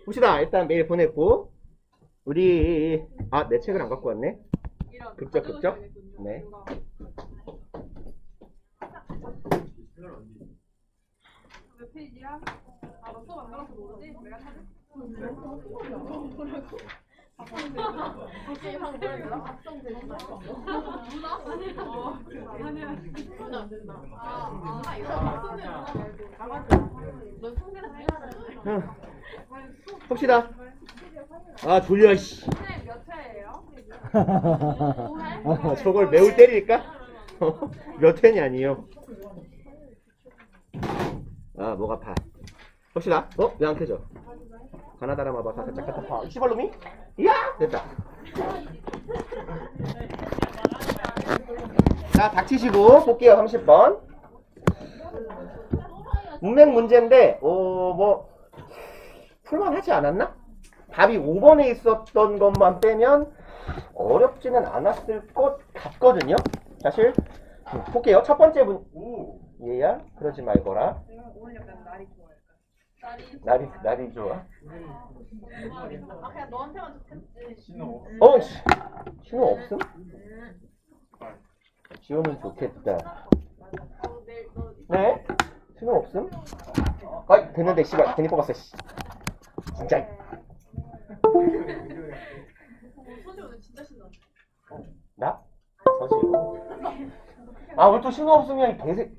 봅시다. 일단 메일 보냈고 우리 내 책을 안 갖고 왔네. 급적. 네. 몇 페이지야? 너 수업 안 들어서 모르지? 내가 사줄. 봅시다. 졸려 씨. 몇 회예요? 저걸 매울 때릴까? 몇 회냐 아니요. 목 아파. 봅시다. 왜 안 켜져? 가나다라마바 살짝 갖다 시발놈이? 이야! 됐다. 자, 닥치시고 볼게요. 30번. 문맥 문제인데 풀만하지 않았나? 답이 5번에 있었던 것만 빼면 어렵지는 않았을 것 같거든요. 사실 볼게요. 첫 번째 얘야 그러지 말거라. 오늘 약간 날이 좋아요. 날이 좋아. 그냥 너한테만 좋겠지. 신호. 신호 없음? 지호는 좋겠다. 네? 신호 없음? 됐는데 씨발 괜히 뽑았어 씨. 진짜. 서지 오늘 진짜 신나. 나? 서지. 왜 또 신호 없으면 이 개새.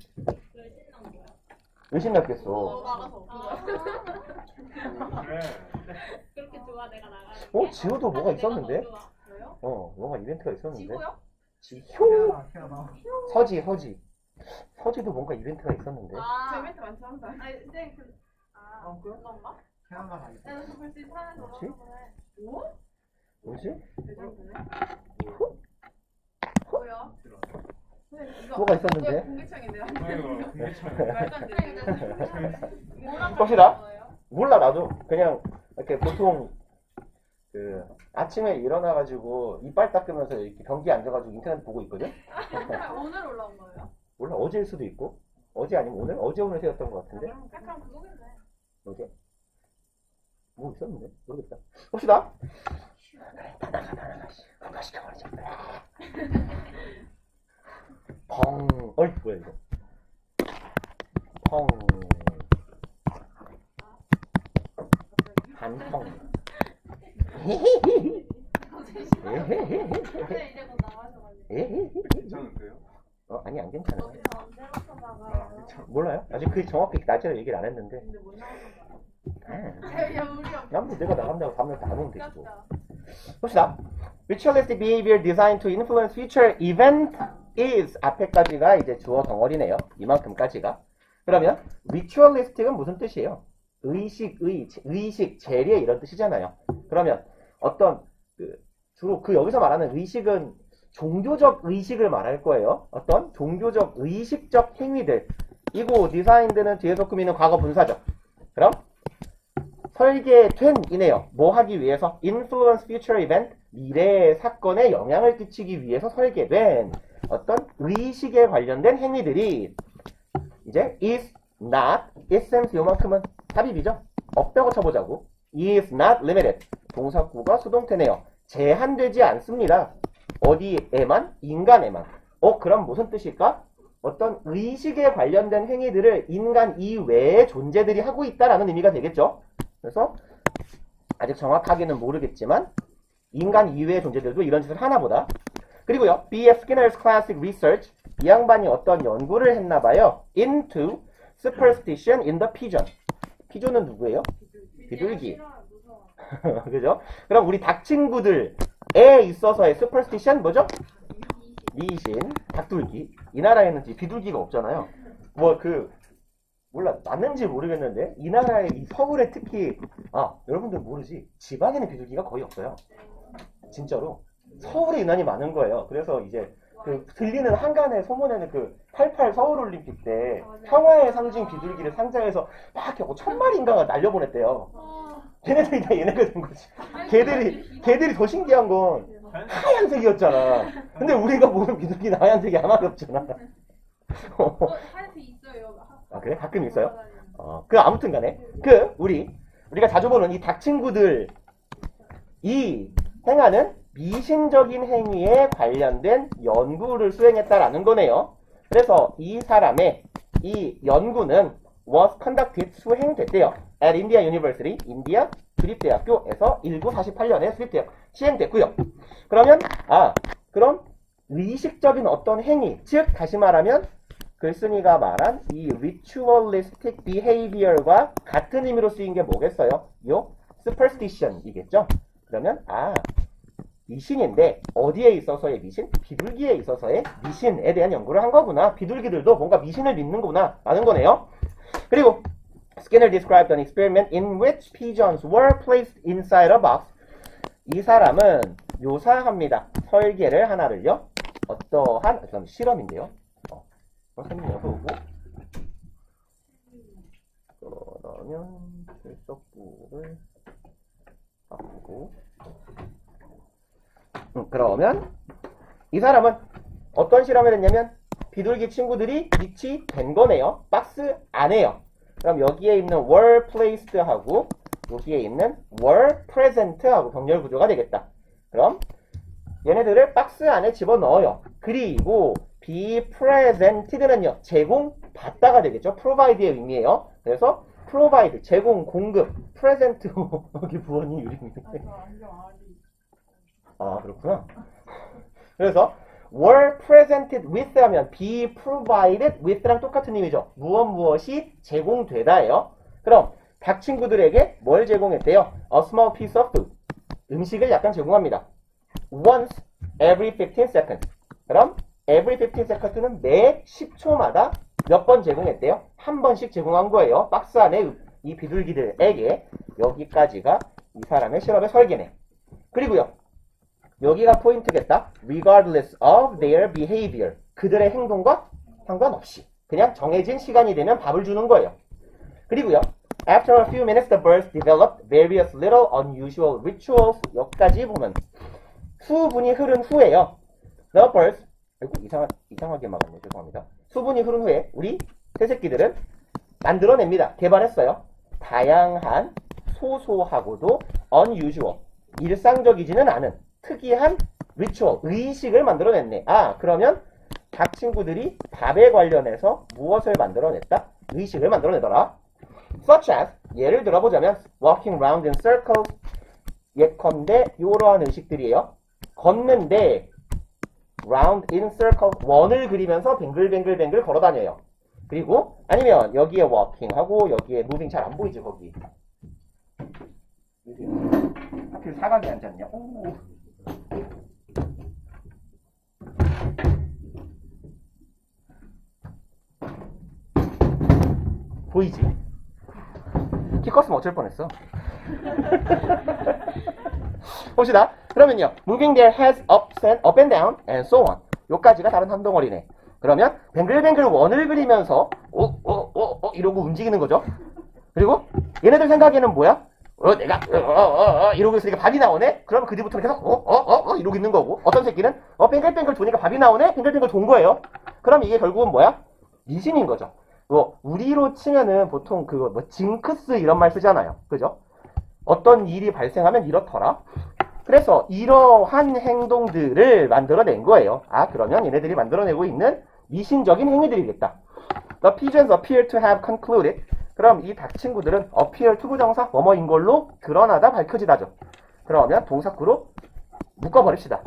왜 신났겠어? 나가서. 그래. 그렇게 좋아 내가 나가. 지호도 뭐가 있었는데? 그래요? 뭐가 이벤트가 있었는데? 지구요? 서지도 뭔가 이벤트가 있었는데? 저 이벤트 많죠 항상. 쌤 그런가? 캐나다 가 있어. 내가 볼수 있는 사는 거. 뭐지? 뭐야? 뭐가 있었는데? 공개창인데요. 봅시다. 몰라 나도 그냥 이렇게 보통 아침에 일어나가지고 이빨 닦으면서 이렇게 변기에 앉아가지고 인터넷 보고 있거든? 오늘 올라온 거예요? 몰라 어제일 수도 있고 어제 아니면 오늘? 오늘 새였던 것 같은데? 약간 그거겠네. 어제? 뭐 있었는데? 모르겠다. 봅시다. 건강시켜버리자. 뭐야 이거? 반펑. 이제 곧 나가셔가지고. 괜찮은데요? 아니 안 괜찮아. 언제 나가다가. 몰라요? 아직 그 정확히 날짜를 얘기를 안 했는데. 근데 못 나가서. 난 내가 나간다고 다음날 안 오면 되지 뭐. 봅시다. Ritualistic behavior designed to influence future event is 앞에까지가 이제 주어 덩어리네요. 이만큼까지가. 그러면 ritualistic은 무슨 뜻이에요? 의식, 재례 이런 뜻이잖아요. 그러면 어떤 주로 여기서 말하는 의식은 종교적 의식을 말할 거예요. 어떤 종교적 의식적 행위들. 이고 designed는 뒤에서 꾸미는 과거 분사죠. 그럼 설계된 이네요. 뭐 하기 위해서? Influence future event, 미래의 사건에 영향을 끼치기 위해서 설계된 어떤 의식에 관련된 행위들이 이제 is not, isnn't 요만큼은 삽입이죠. 없다고 쳐보자고. is not limited. 동사구가 수동태네요. 제한되지 않습니다. 어디에만? 인간에만. 그럼 무슨 뜻일까? 어떤 의식에 관련된 행위들을 인간 이외의 존재들이 하고 있다라는 의미가 되겠죠. 그래서 아직 정확하게는 모르겠지만 인간 이외의 존재들도 이런 짓을 하나 보다. 그리고요. B.F. Skinner's classic research. 이 양반이 어떤 연구를 했나봐요. into superstition in the pigeon. 피존은 누구예요? 비둘기. 그죠? 그럼 우리 닭 친구들에 있어서의 superstition 뭐죠? 미신, 닭둘기. 이 나라에는 비둘기가 없잖아요. 몰라. 맞는지 모르겠는데 이 나라의 이 서울에 특히 여러분들 모르지? 지방에는 비둘기가 거의 없어요. 진짜로. 서울에 유난히 많은 거예요. 그래서 이제 들리는 한간의 소문에는 88 서울올림픽 때 평화의 상징 비둘기를 상자에서 막 하고 1000마리인가가 날려보냈대요. 걔네들이 다 얘네가 된 거지. 걔들이 더 신기한 건 하얀색이었잖아. 근데 우리가 보는 비둘기는 하얀색이 하나도 없잖아. 하얀색 있어요. 그래? 가끔 있어요? 아무튼 간에 우리 우리가 자주 보는 이 닭친구들이 행하는 미신적인 행위에 관련된 연구를 수행했다라는 거네요. 그래서 이 사람의 이 연구는 was conducted 수행됐대요. at India University, 인디아 주립대학교에서 1948년에 시행됐고요. 그러면 그럼 의식적인 어떤 행위, 즉 다시 말하면 글쓴이가 말한 이 ritualistic behavior과 같은 의미로 쓰인 게 뭐겠어요? 요 superstition이겠죠? 그러면 미신인데 어디에 있어서의 미신? 비둘기에 있어서의 미신에 대한 연구를 한 거구나. 비둘기들도 뭔가 미신을 믿는구나 라는 거네요. 그리고 Skinner described an experiment in which pigeons were placed inside a box. 이 사람은 묘사합니다. 설계를 하나를요. 어떠한 실험인데요. 선생님이 보고 그러면 출석부를 바꾸고 그러면 이 사람은 어떤 실험을 했냐면 비둘기 친구들이 위치된 거네요. 박스 안에요. 그럼 여기에 있는 were placed 하고 여기에 있는 were present 하고 병렬 구조가 되겠다. 그럼 얘네들을 박스 안에 집어넣어요. 그리고 be presented는요. 제공받다가 되겠죠. provide의 의미예요. 그래서 provide, 제공, 공급, present 여기 부원이 유리입니다. 그렇구나. 그래서 were presented with 하면 be provided with랑 똑같은 의미죠. 무엇이 제공되다예요. 그럼 닭 친구들에게 뭘 제공했대요? A small piece of food. 음식을 약간 제공합니다. Once every 15 seconds. 그럼 every 15 seconds는 매 10초마다 몇 번 제공했대요? 한 번씩 제공한 거예요. 박스 안에 이 비둘기들에게. 여기까지가 이 사람의 실험의 설계네. 그리고요. 여기가 포인트겠다. Regardless of their behavior. 그들의 행동과 상관없이. 그냥 정해진 시간이 되면 밥을 주는 거예요. 그리고요. After a few minutes, the birds developed various little unusual rituals. 여기까지 보면 수분이 흐른 후에요. The birds, 이상하게 막았네. 죄송합니다. 수분이 흐른 후에 우리 새새끼들은 만들어냅니다. 개발했어요. 다양한 소소하고도 unusual, 일상적이지는 않은 특이한 ritual, 의식을 만들어냈네. 그러면 닭 친구들이 밥에 관련해서 무엇을 만들어냈다? 의식을 만들어내더라. Such as, 예를 들어보자면 walking round in circles, 예컨대 이러한 의식들이에요. 걷는데 round in circles, 원을 그리면서 뱅글뱅글뱅글 걸어다녀요. 그리고 아니면 여기에 walking 하고 여기에 moving 잘 안 보이지 거기. 하필 사각이 앉았냐? 보이지? 키 컸으면 어쩔 뻔했어. 봅시다. 그러면요. Moving their heads up and down and so on. 요까지가 다른 한 덩어리네. 그러면 뱅글뱅글 원을 그리면서 이러고 움직이는 거죠. 그리고 얘네들 생각에는 뭐야? 내가 이러고 있으니까 밥이 나오네? 그러면 그 뒤부터는 계속 이러고 있는 거고, 어떤 새끼는 뱅글뱅글 도니까 밥이 나오네? 뱅글뱅글 돈 거예요. 그럼 이게 결국은 뭐야? 미신인 거죠. 우리로 치면은 보통 징크스 이런 말 쓰잖아요. 그죠? 어떤 일이 발생하면 이렇더라. 그래서 이러한 행동들을 만들어낸 거예요. 그러면 얘네들이 만들어내고 있는 미신적인 행위들이겠다. The pigeons appear to have concluded. 그럼 이 닭 친구들은 appear 투부정사 뭐뭐인 걸로 드러나다 밝혀지다죠. 그러면 동사구로 묶어버립시다.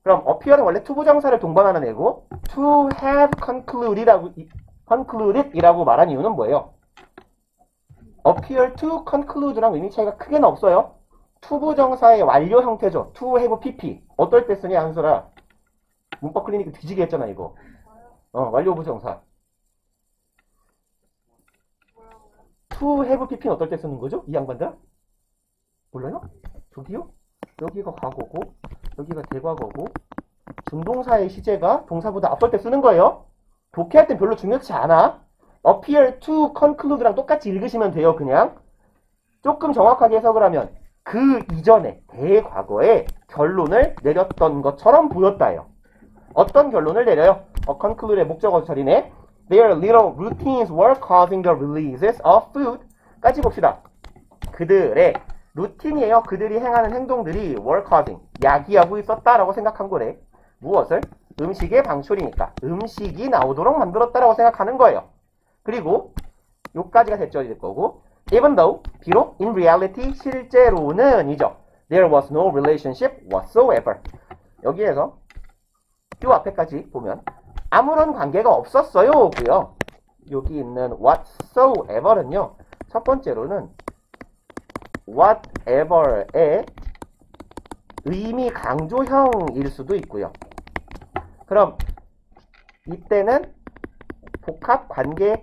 그럼 appear은 원래 투부정사를 동반하는 애고 to have concluded 이라고 말한 이유는 뭐예요? appear to conclude랑 의미 차이가 크게는 없어요. 투부정사의 완료 형태죠. to have pp. 어떨 때 쓰냐 한솔아. 문법 클리닉 뒤지게 했잖아 이거. 완료 부정사. to have pp는 어떨 때 쓰는 거죠? 이 양반들? 몰라요? 저기요? 여기가 과거고 여기가 대과거고 준동사의 시제가 동사보다 앞설 때 쓰는 거예요. 독해할 땐 별로 중요치 않아. appear to conclude랑 똑같이 읽으시면 돼요. 그냥 조금 정확하게 해석을 하면 그 이전에 대과거에 결론을 내렸던 것처럼 보였다요. 어떤 결론을 내려요? conclude의 목적어 처리네. Their little routines were causing the releases of food. 까지 봅시다. 그들의 루틴이에요. 그들이 행하는 행동들이 were causing, 야기하고 있었다라고 생각한 거래. 무엇을? 음식의 방출이니까 음식이 나오도록 만들었다라고 생각하는 거예요. 그리고 요까지가 대절일 거고, even though, 비록 in reality, 실제로는 이죠. There was no relationship whatsoever. 여기에서 요 앞에까지 보면 아무런 관계가 없었어요. 고요. 여기 있는 whatsoever는요. 첫 번째로는 whatever의 의미 강조형일 수도 있고요. 그럼 이때는 복합관계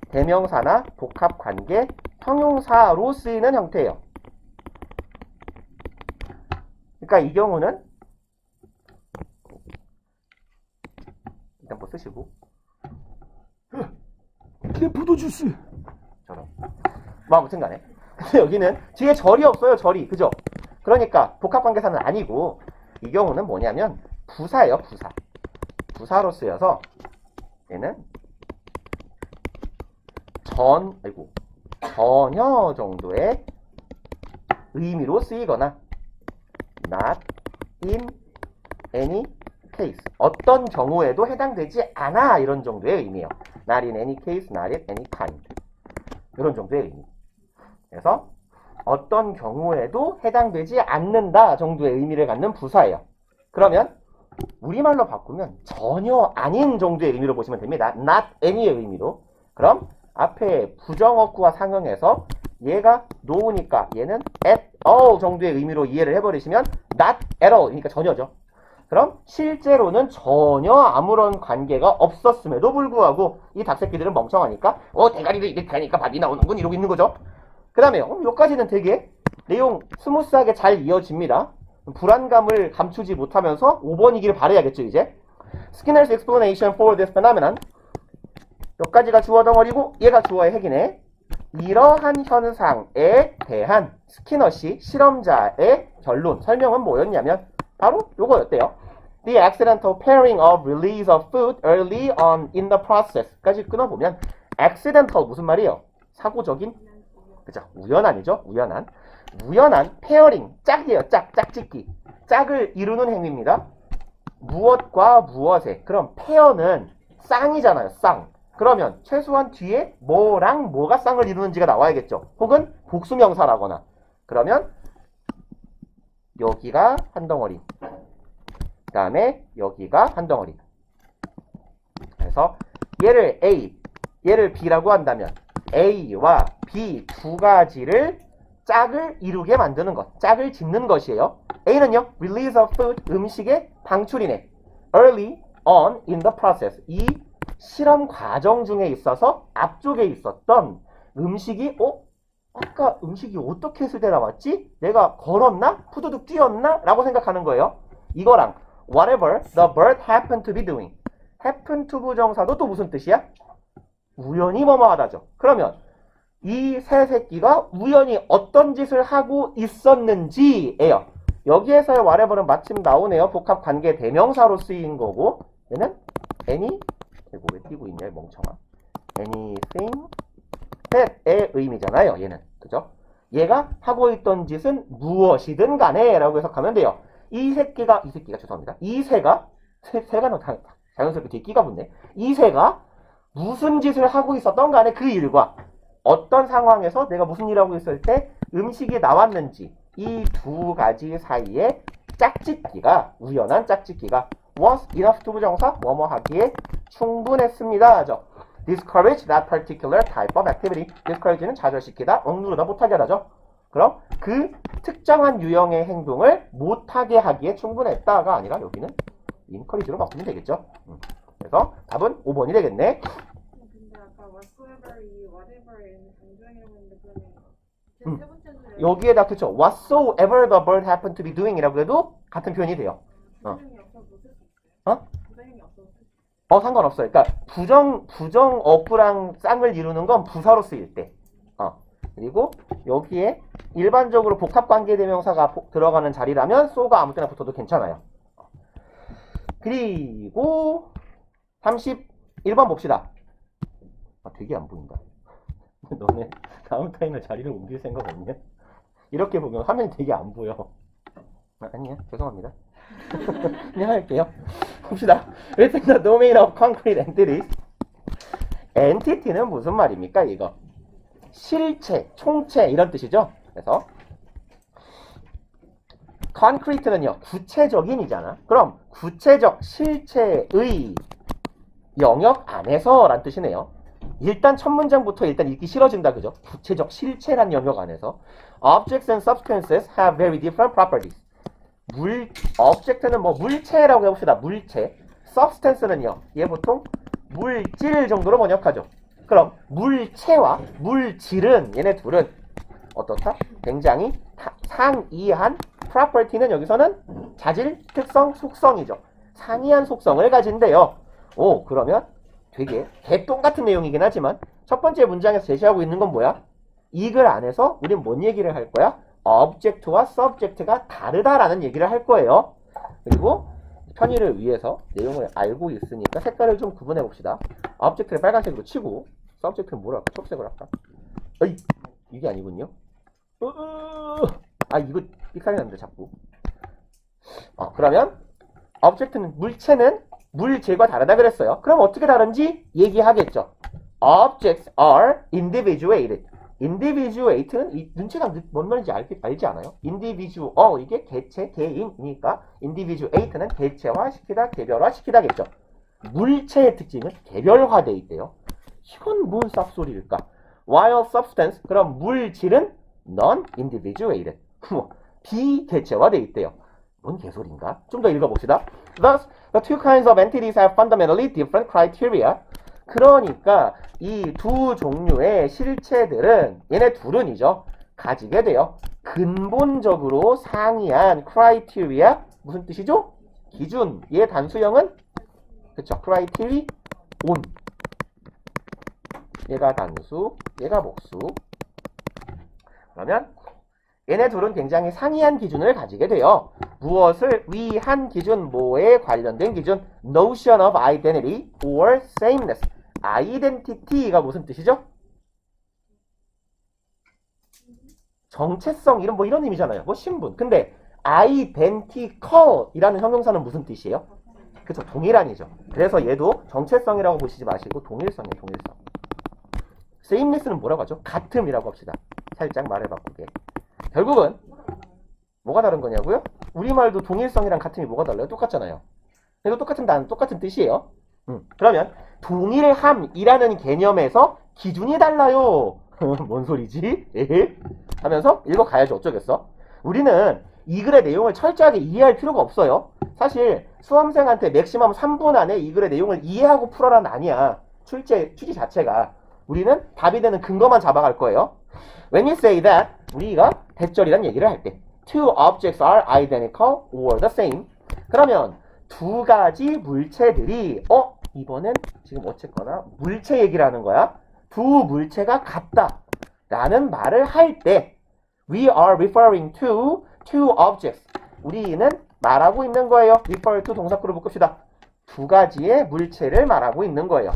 대명사나 복합관계 형용사로 쓰이는 형태예요. 그러니까 이 경우는 일단 뭐 쓰시고 내 포도주스. 저런 뭐 아무튼 간에 근데 여기는 뒤에 절이 없어요. 절이. 그죠? 그러니까 복합관계사는 아니고 이 경우는 뭐냐면 부사예요. 부사. 부사로 쓰여서 얘는 전혀 정도의 의미로 쓰이거나 not in any case, 어떤 경우에도 해당되지 않아, 이런 정도의 의미예요. not in any case, not in any kind, 이런 정도의 의미. 그래서 어떤 경우에도 해당되지 않는다 정도의 의미를 갖는 부사예요. 그러면 우리말로 바꾸면 전혀 아닌 정도의 의미로 보시면 됩니다. not any의 의미로. 그럼 앞에 부정어구와 상응해서 얘가 no니까 얘는 at all 정도의 의미로 이해를 해버리시면 not at all, 그러니까 전혀죠. 그럼 실제로는 전혀 아무런 관계가 없었음에도 불구하고 이 닭새끼들은 멍청하니까 대가리를 이렇게 하니까 밥이 나오는군 이러고 있는 거죠. 그 다음에 여기까지는 되게 내용 스무스하게 잘 이어집니다. 불안감을 감추지 못하면서 5번이기를 바라야겠죠. 이제 Skinner's explanation for this phenomenon, 여기까지가 주어 덩어리고 얘가 주어의 핵이네. 이러한 현상에 대한 스키너시 실험자의 결론, 설명은 뭐였냐면 바로 요거였대요. The accidental pairing of release of food early on in the process 까지 끊어보면 accidental 무슨 말이에요? 사고적인? 그죠? 우연한이죠? 우연한 페어링, 짝이에요. 짝짓기. 짝을 이루는 행위입니다. 무엇과 무엇에. 그럼 페어는 쌍이잖아요. 쌍. 그러면 최소한 뒤에 뭐랑 뭐가 쌍을 이루는지가 나와야겠죠. 혹은 복수명사라거나. 그러면 여기가 한 덩어리, 그 다음에 여기가 한 덩어리. 그래서 얘를 A, 얘를 B라고 한다면 A와 B 두 가지를 짝을 이루게 만드는 것, 짝을 짓는 것이에요. A는요, release of food, 음식의 방출이네. early on in the process, 이 실험 과정 중에 있어서 앞쪽에 있었던 음식이 아까 음식이 어떻게 했을 때 나왔지? 내가 걸었나? 푸드득 뛰었나? 라고 생각하는 거예요. 이거랑 whatever the bird happened to be doing, happen to 부정사도 또 무슨 뜻이야? 우연히 뭐뭐하다죠. 그러면 이 새 새끼가 우연히 어떤 짓을 하고 있었는지예요. 여기에서의 whatever는 마침 나오네요. 복합관계 대명사로 쓰인 거고, 얘는 any, 이거 왜 띄고 있냐, 멍청아. anything that의 의미잖아요, 얘는. 그죠? 얘가 하고 있던 짓은 무엇이든 간에 라고 해석하면 돼요. 이 새가 죄송합니다. 이 새가 자연스럽게 뒤에 끼가 붙네. 이 새가 무슨 짓을 하고 있었던 간에 그 일과 어떤 상황에서 내가 무슨 일을 하고 있을 때 음식이 나왔는지, 이 두 가지 사이에 짝짓기가, 우연한 짝짓기가 was enough to 부정사 뭐뭐 하기에 충분했습니다. discourage that particular type of activity. discourage는 좌절시키다, 억누르다, 못하게 하다죠. 그럼 그 특정한 유형의 행동을 못하게 하기에 충분했다가 아니라 여기는 encourage로 바꾸면 되겠죠. 그래서 답은 5번이 되겠네. 근데 아까 whatsoever 이 whatever에 강조형이었는데 그러면 세 번째 줄에 여기에다 그쵸, whatsoever the bird happened to be doing 이라고 해도 같은 표현이 돼요. 부정형이 없어도 쓸 수 있어요? 부정형이 없어도 쓸 수 있어요? 상관없어요. 그러니까 부정 어구랑 쌍을 이루는 건 부사로 쓰일 때. 그리고 여기에 일반적으로 복합관계대명사가 들어가는 자리라면 so가 아무 때나 붙어도 괜찮아요. 그리고 31번 봅시다. 되게 안 보인다. 너네 다음 타임에 자리를 옮길 생각 없냐? 이렇게 보면 화면이 되게 안 보여. 아니야, 죄송합니다. 그냥 할게요. 봅시다. Within the domain of concrete entities. entity는 무슨 말입니까, 이거? 실체, 총체 이런 뜻이죠. 그래서 concrete는요, 구체적인이잖아. 그럼 구체적 실체의 영역 안에서 란 뜻이네요. 일단 첫 문장부터 일단 읽기 싫어진다, 그죠? 구체적 실체란 영역 안에서 objects and substances have very different properties. object는 뭐 물체라고 해봅시다. 물체. substance는요, 얘 보통 물질 정도로 번역하죠. 그럼 물체와 물질은 얘네 둘은 어떻다? 굉장히 상이한 property는 여기서는 자질, 특성, 속성이죠. 상이한 속성을 가진대요. 오, 그러면 되게 개똥 같은 내용이긴 하지만 첫 번째 문장에서 제시하고 있는 건 뭐야? 이 글 안에서 우린 뭔 얘기를 할 거야? object와 subject가 다르다라는 얘기를 할 거예요. 그리고 편의를 위해서 내용을 알고 있으니까 색깔을 좀 구분해 봅시다. object를 빨간색으로 치고 subject는 뭐라 할까? 초록색으로 할까? 어이, 이게 아니군요. 아, 이거 삑사리 났는데 자꾸. 그러면 object는 물체는 물질과 다르다 그랬어요. 그럼 어떻게 다른지 얘기하겠죠. Objects are individuated. individuate는 이 눈치가 뭔 말인지 알지 않아요? individual, 이게 개체, 개인이니까 individuate는 개체화시키다, 개별화시키다겠죠. 물체의 특징은 개별화되어 있대요. 이건 뭔 쌉소리일까? While substance, 그럼 물질은 non-individuated. 비개체화되어 있대요. 뭔 개소리인가? 좀 더 읽어봅시다. Thus, the two kinds of entities have fundamentally different criteria. 그러니까 이 두 종류의 실체들은 얘네 둘은이죠. 가지게 돼요. 근본적으로 상이한 criteria. 무슨 뜻이죠? 기준. 얘 단수형은 그쵸. criteria on. 얘가 단수, 얘가 복수. 그러면 얘네 둘은 굉장히 상이한 기준을 가지게 돼요. 무엇을 위한 기준, 뭐에 관련된 기준? notion of identity or sameness. identity가 무슨 뜻이죠? 정체성, 이런 이런 의미잖아요. 뭐 신분. 근데 identical 이라는 형용사는 무슨 뜻이에요? 그쵸, 동일한이죠. 그래서 얘도 정체성이라고 보시지 마시고 동일성이에요, 동일성. sameness는 뭐라고 하죠? 같음이라고 합시다. 살짝 말을 바꾸게. 결국은 뭐가 다른 거냐고요? 우리말도 동일성이랑 같음이 뭐가 달라요? 똑같잖아요. 그래도 똑같은 뜻이에요. 그러면 동일함이라는 개념에서 기준이 달라요. 뭔 소리지? 하면서 읽어가야지 어쩌겠어. 우리는 이 글의 내용을 철저하게 이해할 필요가 없어요. 사실 수험생한테 맥시멈 3분 안에 이 글의 내용을 이해하고 풀어라는 아니야. 취지 자체가. 우리는 답이 되는 근거만 잡아갈 거예요. When you say that, 우리가 대절이란 얘기를 할 때 two objects are identical or the same. 그러면 두 가지 물체들이 이번엔 지금 어쨌거나 물체 얘기를 하는 거야. 두 물체가 같다 라는 말을 할 때 we are referring to two objects. 우리는 말하고 있는 거예요. refer to 동사구로 묶읍시다. 두 가지의 물체를 말하고 있는 거예요.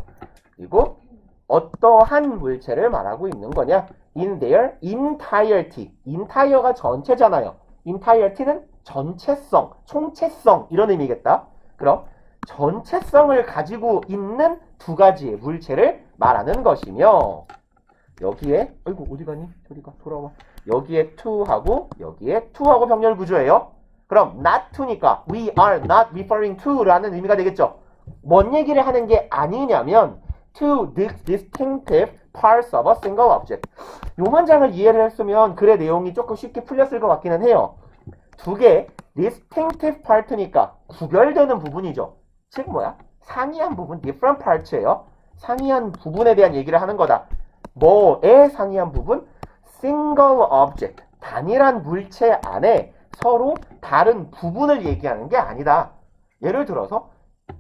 그리고 어떠한 물체를 말하고 있는 거냐? in their entirety. entire가 전체잖아요. entirety는 전체성, 총체성 이런 의미겠다. 그럼 전체성을 가지고 있는 두 가지의 물체를 말하는 것이며 여기에 아이고 어디 가니? 저리 가 돌아와. 여기에 to하고 여기에 to하고 병렬 구조예요. 그럼 not to니까 we are not referring to라는 의미가 되겠죠. 뭔 얘기를 하는 게 아니냐면 two distinctive parts of a single object. 요 문장을 이해를 했으면 글의 내용이 조금 쉽게 풀렸을 것 같기는 해요. 두 개 distinctive part니까 구별되는 부분이죠. 즉 뭐야? 상이한 부분, different parts예요. 상이한 부분에 대한 얘기를 하는 거다. 뭐의 상이한 부분? single object. 단일한 물체 안에 서로 다른 부분을 얘기하는 게 아니다. 예를 들어서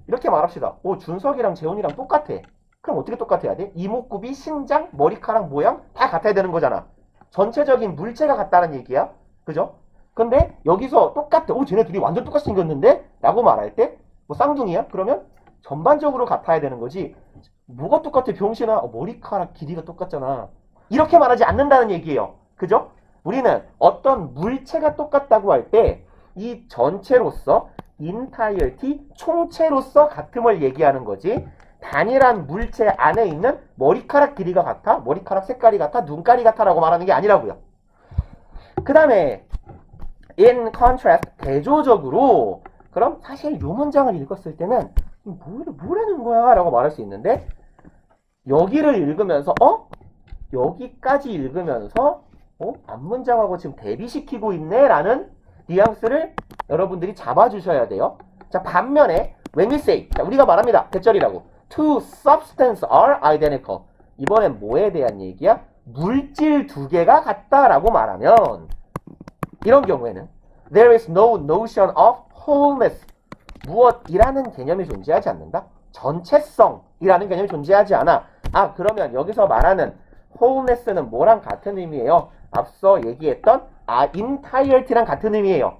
이렇게 말합시다. 준석이랑 재훈이랑 똑같아. 그럼 어떻게 똑같아야 돼? 이목구비, 신장, 머리카락 모양 다 같아야 되는 거잖아. 전체적인 물체가 같다는 얘기야. 그죠? 근데 여기서 똑같아. 쟤네 둘이 완전 똑같이 생겼는데? 라고 말할 때 뭐 쌍둥이야? 그러면 전반적으로 같아야 되는 거지. 뭐가 똑같아 병신아? 머리카락 길이가 똑같잖아. 이렇게 말하지 않는다는 얘기예요. 그죠? 우리는 어떤 물체가 똑같다고 할 때 이 전체로서 entirety, 총체로서 같음을 얘기하는 거지 단일한 물체 안에 있는 머리카락 길이가 같아, 머리카락 색깔이 같아, 눈깔이 같아라고 말하는 게 아니라고요. 그 다음에 in contrast, 대조적으로 그럼 사실 이 문장을 읽었을 때는 뭐라는 거야? 라고 말할 수 있는데 여기를 읽으면서 여기까지 읽으면서 앞문장하고 지금 대비시키고 있네? 라는 뉘앙스를 여러분들이 잡아주셔야 돼요. 자, 반면에 when we say, 자, 우리가 말합니다. 대절이라고. Two substances are identical. 이번엔 뭐에 대한 얘기야? 물질 두 개가 같다라고 말하면 이런 경우에는 there is no notion of wholeness. 무엇이라는 개념이 존재하지 않는다. 전체성이라는 개념이 존재하지 않아. 아, 그러면 여기서 말하는 wholeness는 뭐랑 같은 의미예요? 앞서 얘기했던 entirety랑 같은 의미예요.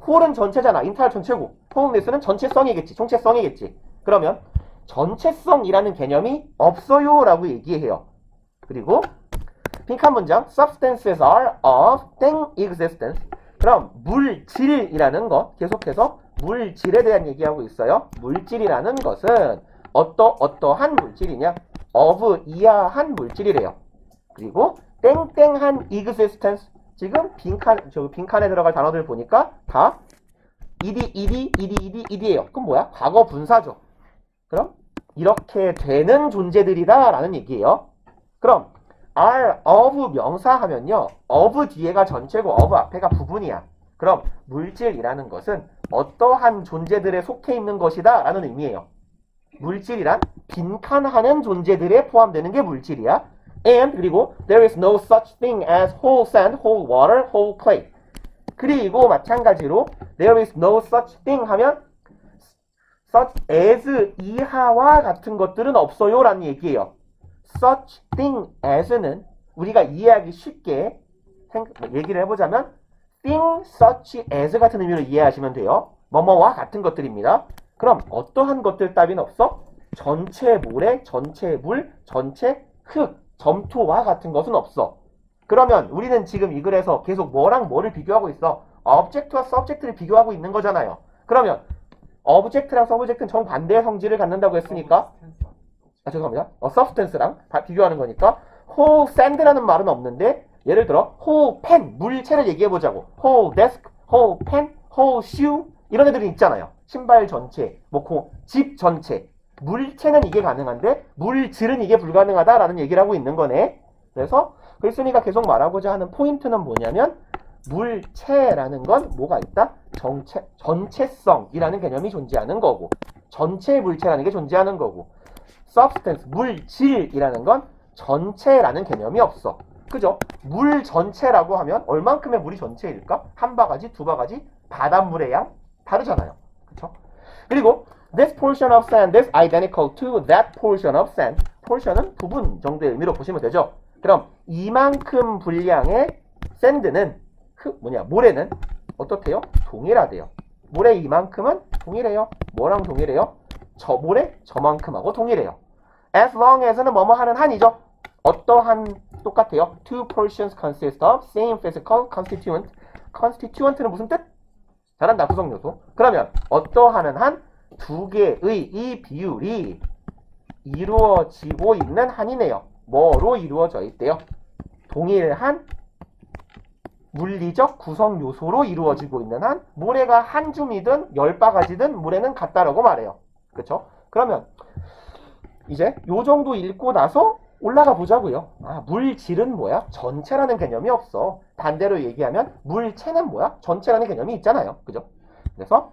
whole은 전체잖아. entire 전체고 wholeness는 전체성이겠지. 총체성이겠지. 그러면 전체성이라는 개념이 없어요 라고 얘기해요. 그리고 빈칸 문장 substances are of thing existence. 그럼 물질이라는 거 계속해서 물질에 대한 얘기하고 있어요. 물질이라는 것은 어떠한 물질이냐? of 이하한 물질이래요. 그리고 땡땡한 existence. 지금 빈칸에 들어갈 단어들 보니까 다 ed예요. 그럼 뭐야? 과거 분사죠. 그럼 이렇게 되는 존재들이다 라는 얘기예요. 그럼 are of 명사 하면요. of 뒤에가 전체고 of 앞에가 부분이야. 그럼 물질이라는 것은 어떠한 존재들에 속해 있는 것이다 라는 의미예요. 물질이란 빈칸하는 존재들에 포함되는 게 물질이야. And 그리고 there is no such thing as whole sand, whole water, whole clay. 그리고 마찬가지로 there is no such thing 하면 such as 이하와 같은 것들은 없어요 라는 얘기예요. such thing as는 우리가 이해하기 쉽게 얘기를 해보자면 thing such as 같은 의미로 이해하시면 돼요. 뭐뭐와 같은 것들입니다. 그럼 어떠한 것들 따위는 없어? 전체 모래, 전체 물, 전체 흙, 점토와 같은 것은 없어. 그러면 우리는 지금 이 글에서 계속 뭐랑 뭐를 비교하고 있어? object와 subject를 비교하고 있는 거잖아요. 그러면 object랑 subject는 정반대의 성질을 갖는다고 했으니까 죄송합니다. substance랑 비교하는 거니까 whole sand라는 말은 없는데 예를 들어 whole pen, 물체를 얘기해보자고. whole desk, whole pen, whole shoe 이런 애들이 있잖아요. 신발 전체, 집 전체. 물체는 이게 가능한데 물질은 이게 불가능하다라는 얘기를 하고 있는 거네. 그래서 글쓴이가 계속 말하고자 하는 포인트는 뭐냐면 물체라는 건 뭐가 있다? 전체성이라는 개념이 존재하는 거고 전체 물체라는 게 존재하는 거고 substance, 물질이라는 건 전체라는 개념이 없어. 그죠? 물 전체라고 하면 얼만큼의 물이 전체일까? 한 바가지, 두 바가지, 바닷물의 양 다르잖아요. 그쵸? 그리고 this portion of sand is identical to that portion of sand. portion은 부분 정도의 의미로 보시면 되죠. 그럼 이만큼 분량의 sand는 모래는 어떻대요? 동일하대요. 모래 이만큼은 동일해요. 뭐랑 동일해요? 저 모래 저만큼하고 동일해요. as long as는 뭐뭐 하는 한이죠. 어떠한 똑같아요. two portions consist of same physical constituent. constituent는 무슨 뜻? 잘한다. 구성 요소. 그러면 어떠하는 한 두 개의 이 비율이 이루어지고 있는 한이네요. 뭐로 이루어져 있대요? 동일한 물리적 구성 요소로 이루어지고 있는 한 모래가 한 줌이든 10바가지든 모래는 같다라고 말해요. 그쵸? 그러면 이제 요 정도 읽고 나서 올라가 보자고요. 물질은 뭐야? 전체라는 개념이 없어. 반대로 얘기하면 물체는 뭐야? 전체라는 개념이 있잖아요. 그죠? 그래서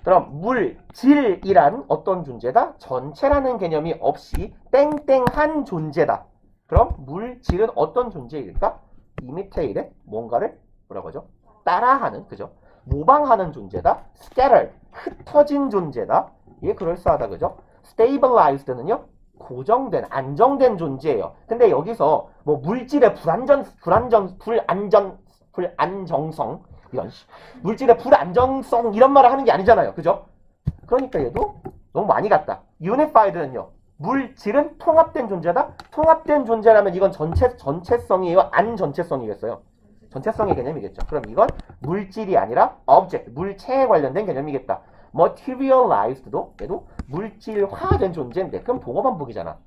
그럼 물질이란 어떤 존재다? 전체라는 개념이 없이 땡땡한 존재다. 그럼 물질은 어떤 존재일까? imitated, 뭔가를 뭐라고 하죠? 따라하는, 그죠? 모방하는 존재다. scattered, 흩어진 존재다. 이게 그럴싸하다, 그죠? stabilized는요, 고정된, 안정된 존재예요. 근데 여기서 뭐 물질의 불안정성, 물질의 불안정성 이런 말을 하는 게 아니잖아요. 그죠? 그러니까 얘도 너무 많이 갔다. unified는요, 물질은 통합된 존재다? 통합된 존재라면 이건 전체성이에요? 안 전체성이겠어요? 전체성의 개념이겠죠. 그럼 이건 물질이 아니라 object, 물체에 관련된 개념이겠다. materialized도 얘도 물질화된 존재인데 그럼 동어 반복이잖아.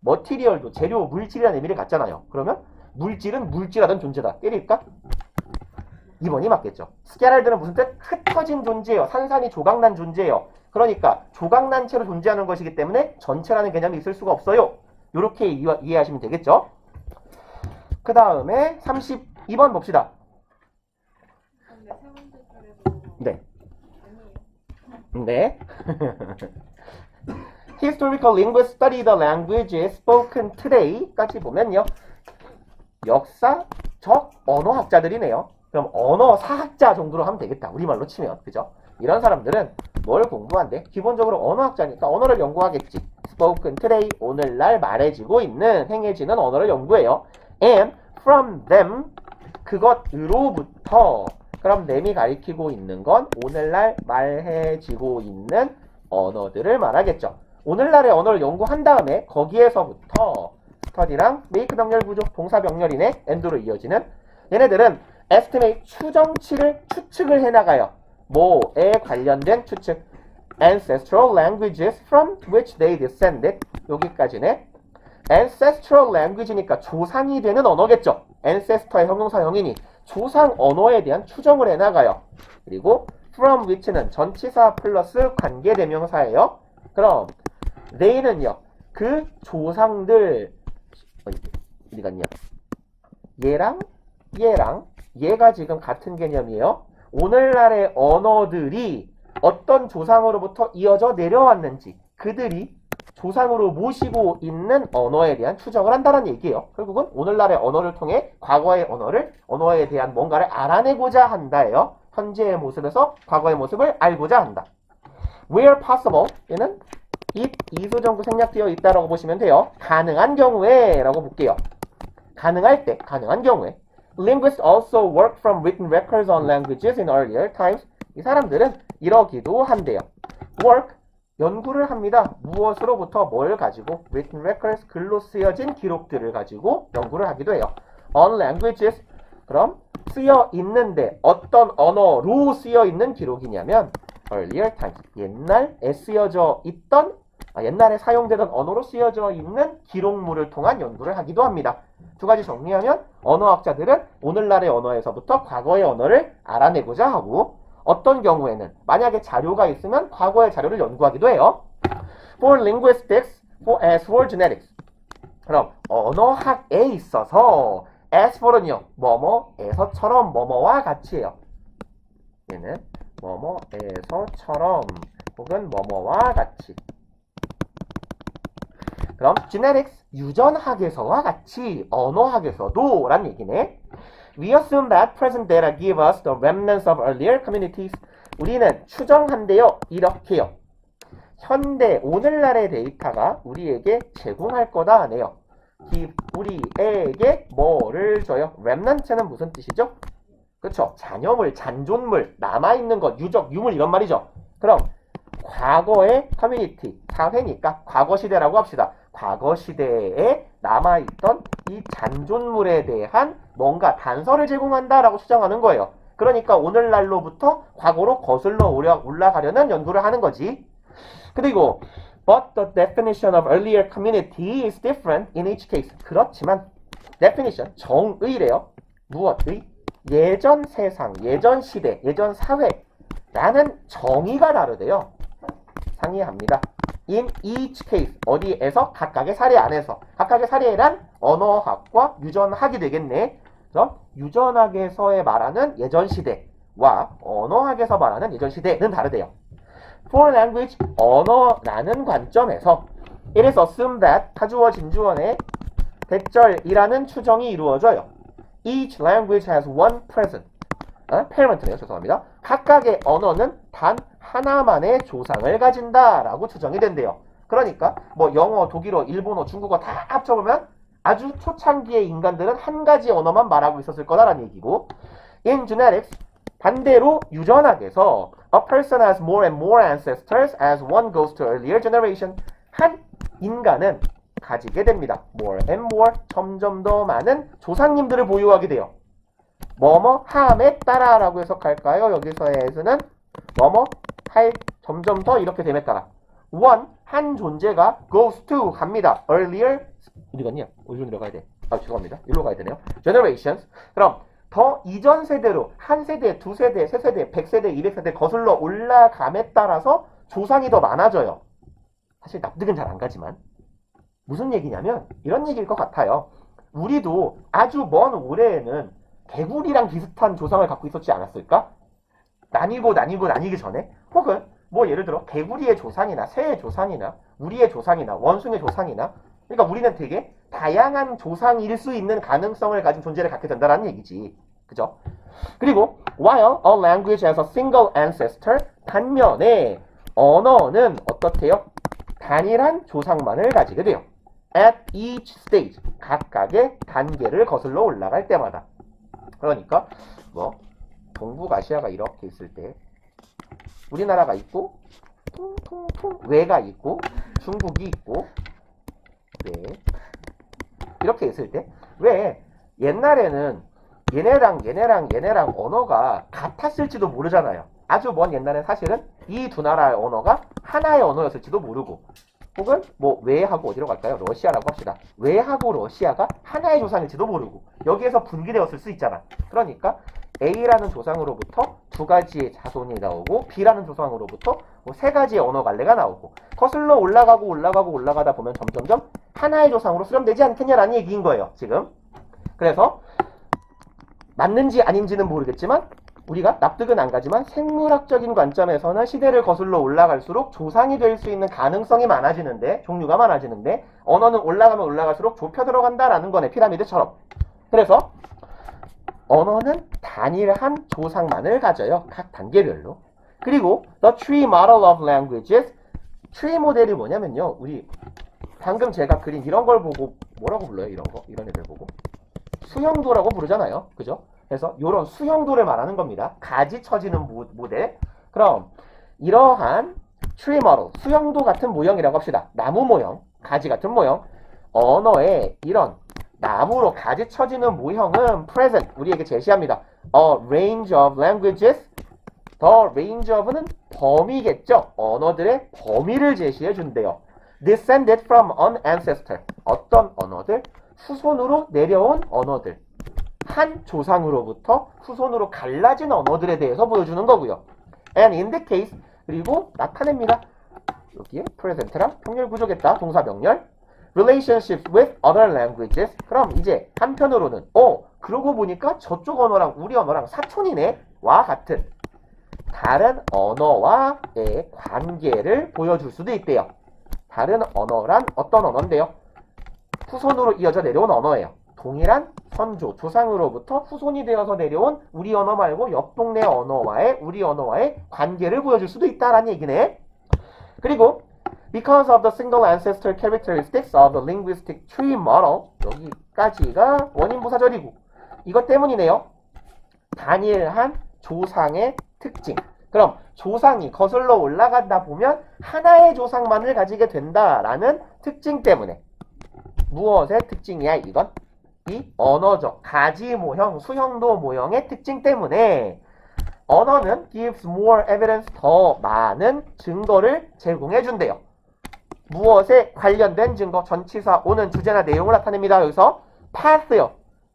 material도 재료, 물질이라는 의미를 갖잖아요. 그러면 물질은 물질하던 존재다. 때릴까? 2번이 맞겠죠. scattered는 무슨 뜻? 흩어진 존재예요. 산산이 조각난 존재예요. 그러니까 조각난 채로 존재하는 것이기 때문에 전체라는 개념이 있을 수가 없어요. 이렇게 이해하시면 되겠죠. 그 다음에 32번 봅시다. 근데 세 번째 줄에도 네. 아니에요. 네. Historical linguists study the languages spoken today까지 보면요. 역사적 언어학자들이네요. 그럼 언어사학자 정도로 하면 되겠다. 우리말로 치면. 그죠? 이런 사람들은 뭘 공부한대? 기본적으로 언어학자니까 언어를 연구하겠지. spoken today, 오늘날 말해지고 있는, 행해지는 언어를 연구해요. And from them, 그것으로부터, 그럼 them이 가리키고 있는 건 오늘날 말해지고 있는 언어들을 말하겠죠. 오늘날의 언어를 연구한 다음에 거기에서부터 study랑 make 병렬 구조, 동사 병렬이네, and로 이어지는 얘네들은 estimate, 추정치를 추측을 해나가요. 뭐에 관련된 추측. ancestral languages from which they descended. 여기까지네. ancestral language니까 조상이 되는 언어겠죠. ancestor의 형용사형이니 조상 언어에 대한 추정을 해나가요. 그리고 from which는 전치사 플러스 관계대명사예요. 그럼 they는요. 그 조상들 어디 갔냐? 얘랑 얘가 지금 같은 개념이에요. 오늘날의 언어들이 어떤 조상으로부터 이어져 내려왔는지 그들이 조상으로 모시고 있는 언어에 대한 추정을 한다는 얘기예요. 결국은 오늘날의 언어를 통해 과거의 언어에 대한 뭔가를 알아내고자 한다예요. 현재의 모습에서 과거의 모습을 알고자 한다. Where possible, 얘는 it, 이수 정도 생략되어 있다라고 보시면 돼요. 가능한 경우에 라고 볼게요. 가능할 때, 가능한 경우에. Linguists also work from written records on languages in earlier times. 이 사람들은 이러기도 한대요. work, 연구를 합니다. 무엇으로부터 뭘 가지고? written records, 글로 쓰여진 기록들을 가지고 연구를 하기도 해요. on languages, 그럼 쓰여 있는데 어떤 언어로 쓰여 있는 기록이냐면 earlier times, 옛날에 쓰여져 있던, 옛날에 사용되던 언어로 쓰여져 있는 기록물을 통한 연구를 하기도 합니다. 두 가지 정리하면 언어학자들은 오늘날의 언어에서부터 과거의 언어를 알아내고자 하고 어떤 경우에는 만약에 자료가 있으면 과거의 자료를 연구하기도 해요. For linguistics, as for genetics. 그럼 언어학에 있어서 as for는요. 뭐뭐에서처럼 뭐뭐와 같이예요. 얘는 뭐뭐에서처럼 혹은 뭐뭐와 같이. 그럼 genetics, 유전학에서와 같이 언어학에서도 라는 얘기네. We assume that present data give us the remnants of earlier communities. 우리는 추정한대요. 이렇게요. 현대, 오늘날의 데이터가 우리에게 제공할 거다 하네요. 우리에게 뭐를 줘요? remnant는 무슨 뜻이죠? 그쵸? 잔여물, 잔존물, 남아있는 것, 유적, 유물 이런 말이죠. 그럼 과거의 커뮤니티, 사회니까 과거 시대라고 합시다. 과거 시대에 남아있던 이 잔존물에 대한 뭔가 단서를 제공한다라고 추정하는 거예요. 그러니까 오늘날로부터 과거로 거슬러 올라가려는 연구를 하는 거지. 그리고 but the definition of earlier community is different in each case. 그렇지만 definition, 정의래요. 무엇의? 예전 세상, 예전 시대, 예전 사회라는 정의가 다르대요. 상이합니다. In each case, 어디에서? 각각의 사례 안에서. 각각의 사례란 언어학과 유전학이 되겠네. 그럼 유전학에서의 말하는 예전 시대와 언어학에서 말하는 예전 시대는 다르대요. For language, 언어라는 관점에서 it is assumed that 타주어 진주어의 대절이라는 추정이 이루어져요. Each language has one parent네요. 죄송합니다. 각각의 언어는 단 하나만의 조상을 가진다라고 추정이 된대요. 그러니까 뭐 영어, 독일어, 일본어, 중국어 다 합쳐보면 아주 초창기의 인간들은 한 가지 언어만 말하고 있었을 거다라는 얘기고, in genetics, 반대로 유전학에서 a person has more and more ancestors as one goes to earlier generation. 한 인간은 가지게 됩니다. more and more, 점점 더 많은 조상님들을 보유하게 돼요. 뭐뭐 함에 따라 라고 해석할까요? 여기서에서는 뭐뭐 할 점점 더 이렇게 됨에 따라 one, 한 존재가 goes to 갑니다. earlier 어디 갔냐? 어디로 내려가야 돼? 아 죄송합니다. 일로 가야 되네요. generations. 그럼 더 이전 세대로 한 세대, 두 세대, 세 세대, 100세대, 200세대 거슬러 올라감에 따라서 조상이 더 많아져요. 사실 납득은 잘 안 가지만 무슨 얘기냐면 이런 얘기일 것 같아요. 우리도 아주 먼 올해에는 개구리랑 비슷한 조상을 갖고 있었지 않았을까? 나뉘기 전에? 혹은 뭐 예를 들어 개구리의 조상이나 새의 조상이나 우리의 조상이나 원숭이의 조상이나 그러니까 우리는 되게 다양한 조상일 수 있는 가능성을 가진 존재를 갖게 된다는 얘기지. 그죠? 그리고 while a language has a single ancestor 반면에 언어는 어떻대요? 단일한 조상만을 가지게 돼요. at each stage 각각의 단계를 거슬러 올라갈 때마다. 그러니까 뭐 동북아시아가 이렇게 있을 때 우리나라가 있고 통통통 외가 있고 중국이 있고 네. 이렇게 있을 때 왜 옛날에는 얘네랑 언어가 같았을지도 모르잖아요. 아주 먼 옛날엔 사실은 이 두 나라의 언어가 하나의 언어였을지도 모르고 혹은 뭐 외하고 어디로 갈까요? 러시아라고 합시다. 외하고 러시아가 하나의 조상일지도 모르고 여기에서 분기되었을 수 있잖아. 그러니까 A라는 조상으로부터 두 가지의 자손이 나오고 B라는 조상으로부터 뭐 세 가지의 언어 갈래가 나오고 거슬러 올라가다 보면 점점점 하나의 조상으로 수렴되지 않겠냐라는 얘기인 거예요. 지금. 그래서 맞는지 아닌지는 모르겠지만 우리가 납득은 안 가지만 생물학적인 관점에서는 시대를 거슬러 올라갈수록 조상이 될 수 있는 가능성이 많아지는데 종류가 많아지는데 언어는 올라가면 올라갈수록 좁혀 들어간다라는 거네. 피라미드처럼. 그래서 언어는 단일한 조상만을 가져요. 각 단계별로. 그리고 the tree model of languages. 트리 모델이 뭐냐면요. 우리 방금 제가 그린 이런 걸 보고 뭐라고 불러요? 이런 거. 이런 애들 보고. 수형도라고 부르잖아요. 그죠? 그래서 이런 수형도를 말하는 겁니다. 가지 처지는 모델. 그럼 이러한 tree model, 수형도 같은 모형이라고 합시다. 나무 모형, 가지 같은 모형. 언어의 이런 나무로 가지 처지는 모형은 present, 우리에게 제시합니다. A range of languages. The range of는 범위겠죠. 언어들의 범위를 제시해 준대요. Descended from an ancestor. 어떤 언어들? 후손으로 내려온 언어들. 한 조상으로부터 후손으로 갈라진 언어들에 대해서 보여주는 거고요. And in the case, 그리고 나타냅니다. 여기에 present랑 통렬 구조겠다. 동사 명렬. Relationships with other languages. 그럼 이제 한편으로는 그러고 보니까 저쪽 언어랑 우리 언어랑 사촌이네 와 같은 다른 언어와의 관계를 보여줄 수도 있대요. 다른 언어란 어떤 언어인데요? 후손으로 이어져 내려온 언어예요. 동일한 선조, 조상으로부터 후손이 되어서 내려온 우리 언어 말고 옆 동네 언어와의 우리 언어와의 관계를 보여줄 수도 있다라는 얘기네. 그리고 because of the single ancestor characteristics of the linguistic tree model. 여기까지가 원인부사절이고 이것 때문이네요. 단일한 조상의 특징. 그럼 조상이 거슬러 올라가다 보면 하나의 조상만을 가지게 된다라는 특징 때문에 무엇의 특징이야 이건? 이 언어적 가지 모형, 수형도 모형의 특징 때문에 언어는 gives more evidence, 더 많은 증거를 제공해 준대요. 무엇에 관련된 증거? 전치사 오는 주제나 내용을 나타냅니다. 여기서 path요.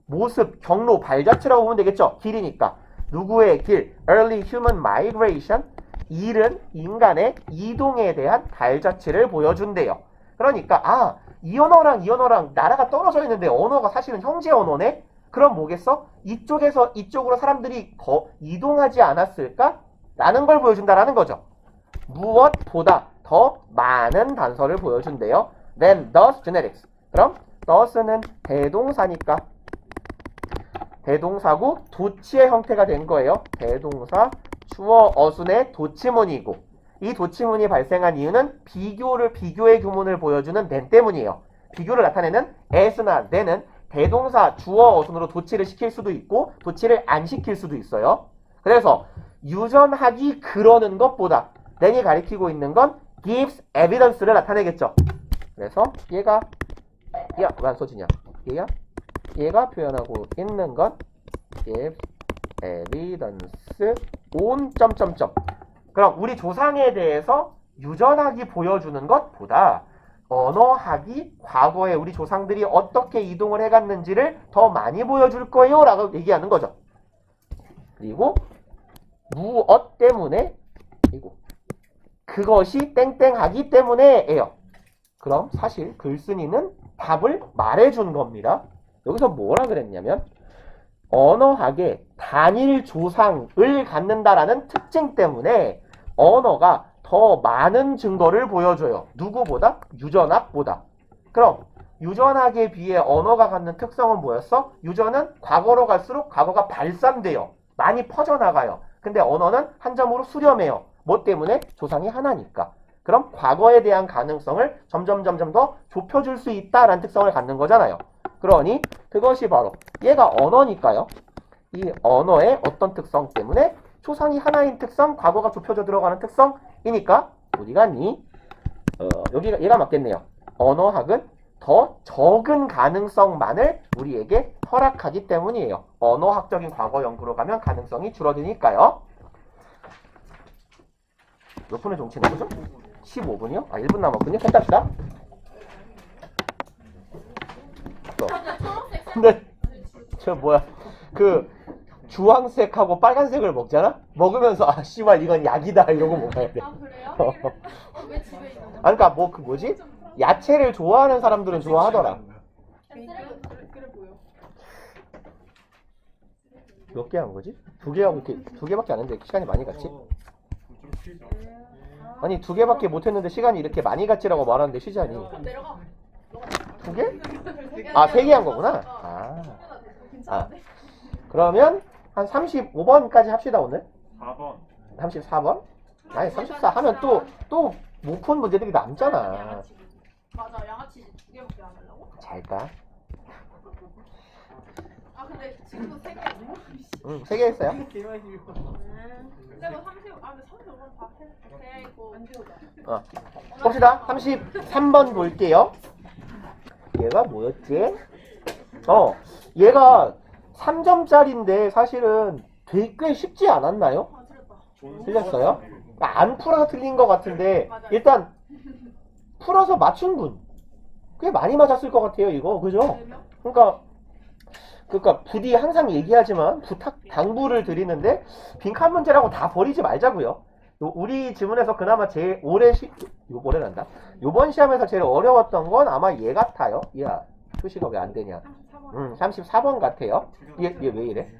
모습, 경로, 발자취라고 보면 되겠죠. 길이니까. 누구의 길? Early human migration. 이른 인간의 이동에 대한 발자취를 보여준대요. 그러니까 이 언어랑 이 언어랑 나라가 떨어져 있는데 언어가 사실은 형제 언어네? 그럼 뭐겠어? 이쪽에서 이쪽으로 사람들이 더 이동하지 않았을까? 라는 걸 보여준다라는 거죠. 무엇보다 더 많은 단서를 보여준대요. Then thus genetics. 그럼 thus는 대동사니까 대동사고 도치의 형태가 된 거예요. 대동사 주어 어순의 도치문이고 이 도치문이 발생한 이유는 비교의 규문을 보여주는 then 때문이에요. 비교를 나타내는 as나 then은 대동사 주어 어순으로 도치를 시킬 수도 있고 도치를 안 시킬 수도 있어요. 그래서 유전하기 그러는 것보다 then이 가리키고 있는 건 gives evidence를 나타내겠죠. 그래서 얘가 야, 왜 안 써지냐? 얘가 표현하고 있는 건 gives evidence on 점점점. 그럼 우리 조상에 대해서 유전학이 보여주는 것보다 언어학이 과거에 우리 조상들이 어떻게 이동을 해갔는지를 더 많이 보여줄 거예요 라고 얘기하는 거죠. 그리고 무엇 때문에? 그리고 그것이 땡땡하기 때문에 에요. 그럼 사실 글쓴이는 답을 말해준 겁니다. 여기서 뭐라 그랬냐면 언어학의 단일 조상을 갖는다라는 특징 때문에 언어가 더 많은 증거를 보여줘요. 누구보다? 유전학보다. 그럼 유전학에 비해 언어가 갖는 특성은 뭐였어? 유전은 과거로 갈수록 과거가 발산돼요. 많이 퍼져나가요. 근데 언어는 한 점으로 수렴해요. 뭐 때문에? 조상이 하나니까. 그럼 과거에 대한 가능성을 점점 더 좁혀줄 수 있다라는 특성을 갖는 거잖아요. 그러니 그것이 바로 얘가 언어니까요. 이 언어의 어떤 특성 때문에 조상이 하나인 특성, 과거가 좁혀져 들어가는 특성이니까 어디 갔니? 여기가 얘가 맞겠네요. 언어학은 더 적은 가능성만을 우리에게 허락하기 때문이에요. 언어학적인 과거 연구로 가면 가능성이 줄어드니까요. 몇 분의 종치는 거죠? 15분이요? 아, 1분 남았군요. 했답시다. 근데 저 뭐야? 그 주황색하고 빨간색을 먹잖아? 먹으면서 아 씨발 이건 약이다 이러고 먹어야 돼. 아 그래요? 왜 집에 있는 거야? 아 그러니까 뭐 그 뭐지? 야채를 좋아하는 사람들은 좋아하더라. 그래 보여. 몇 개 한 거지? 두 개밖에 안 했는데 시간이 많이 갔지? 아니 2개밖에 못 했는데 시간이 이렇게 많이 갔지라고 말하는데 쉬자니. 그럼 내려가. 2개? 아 3개 한 거구나. 아. 그러면 한 35번까지 합시다 오늘. 4번. 34번? 아니 34 하면 또 못 푼 문제들이 남잖아. 맞아, 양아치 2개밖에 안 하려고? 잘까? 아 근데 지금도 3개. 응 3개 했어요. 근데 뭐 35번 다 해야 있고 안 지우자. 봅시다. 33번 볼게요. 얘가 뭐였지? 얘가 3점짜리인데 사실은 되게 쉽지 않았나요? 아 틀렸다. 틀렸어요? 안 풀어서 틀린 것 같은데 맞아요. 일단 풀어서 맞춘 분 꽤 많이 맞았을 것 같아요 이거 그죠? 그러니까 부디 항상 얘기하지만 당부를 드리는데 빈칸 문제라고 다 버리지 말자고요. 우리 지문에서 그나마 제일 올해란다. 요번 시험에서 제일 어려웠던 건 아마 얘 같아요. 야 표시가 왜 안 되냐? 34번 같아요. 얘 왜 이래?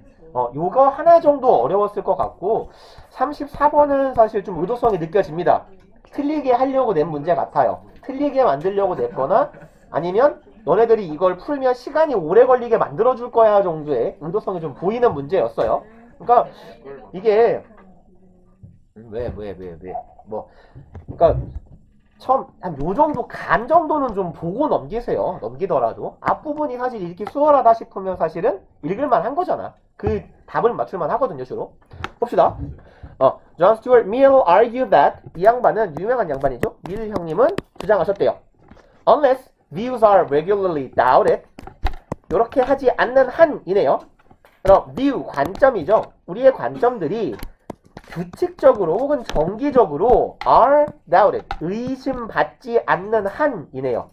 요거 하나 정도 어려웠을 것 같고 34번은 사실 좀 의도성이 느껴집니다. 틀리게 하려고 낸 문제 같아요. 틀리게 만들려고 냈거나 아니면 너네들이 이걸 풀면 시간이 오래 걸리게 만들어줄 거야 정도의 의도성이 좀 보이는 문제였어요. 그러니까 이게 그러니까 처음 한 요 정도 간 정도는 좀 보고 넘기세요. 넘기더라도 앞부분이 사실 이렇게 수월하다 싶으면 사실은 읽을만 한 거잖아. 그 답을 맞출만 하거든요 주로. 봅시다. John Stuart Mill argued that 이 양반은 유명한 양반이죠. 밀 형님은 주장하셨대요. Unless views are regularly doubted 이렇게 하지 않는 한이네요. 그럼 view 관점이죠. 우리의 관점들이 규칙적으로 혹은 정기적으로 are doubted 의심받지 않는 한이네요.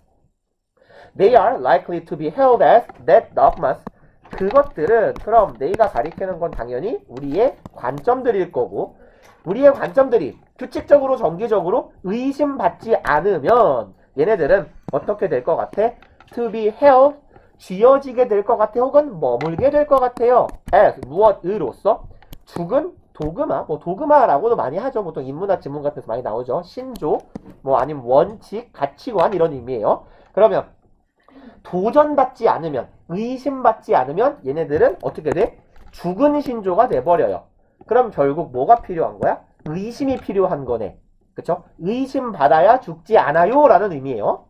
They are likely to be held as that dogmas 그것들은 그럼 네가 가리키는 건 당연히 우리의 관점들일 거고 우리의 관점들이 규칙적으로 정기적으로 의심받지 않으면 얘네들은 어떻게 될 것 같아? To be held 쥐어지게 될 것 같아 혹은 머물게 될 것 같아요. as 무엇으로서? 죽은 도그마, 뭐 도그마라고도 많이 하죠. 보통 인문학 지문 같은 데서 많이 나오죠. 신조, 뭐 아니면 원칙, 가치관 이런 의미예요. 그러면 도전받지 않으면, 의심받지 않으면 얘네들은 어떻게 돼? 죽은 신조가 돼버려요. 그럼 결국 뭐가 필요한 거야? 의심이 필요한 거네. 그쵸? 의심받아야 죽지 않아요 라는 의미예요.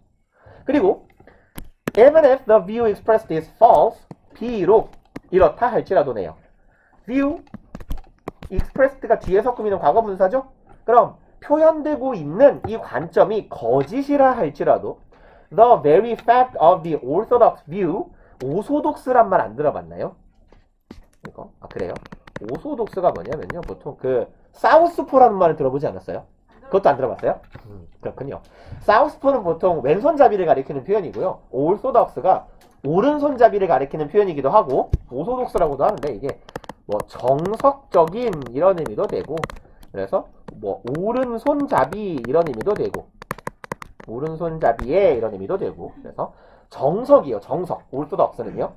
그리고 even if the view expressed is false 비록 이렇다 할지라도네요. view expressed가 뒤에서 꾸미는 과거 분사죠? 그럼 표현되고 있는 이 관점이 거짓이라 할지라도 the very fact of the orthodox view. 오소독스란 말 안 들어봤나요? 이거? 아, 그래요? 오소독스가 뭐냐면요. 보통 그 사우스포라는 말을 들어보지 않았어요? 그것도 안 들어봤어요? 그렇군요. 사우스포는 보통 왼손잡이를 가리키는 표현이고요. 오소독스가 오른손잡이를 가리키는 표현이기도 하고, 오소독스라고도 하는데, 이게 뭐 정석적인 이런 의미도 되고, 그래서 뭐 오른손잡이 이런 의미도 되고, 오른손잡이의 이런 의미도 되고, 그래서 정석이요. 정석. 오소독스는요.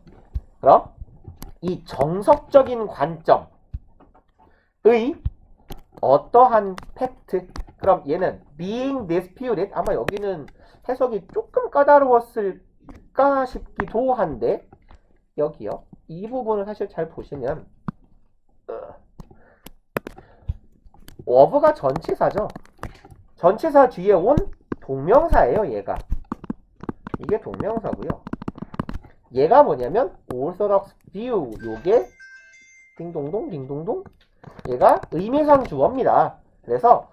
그럼 이 정석적인 관점의 어떠한 팩트, 그럼 얘는 being disputed, 아마 여기는 해석이 조금 까다로웠을까 싶기도 한데, 여기요. 이 부분을 사실 잘 보시면 of가 전치사죠. 전치사 뒤에 온 동명사예요. 얘가. 이게 동명사고요. 얘가 뭐냐면 orthodox view, 요게 딩동동 딩동동, 얘가 의미상 주어입니다. 그래서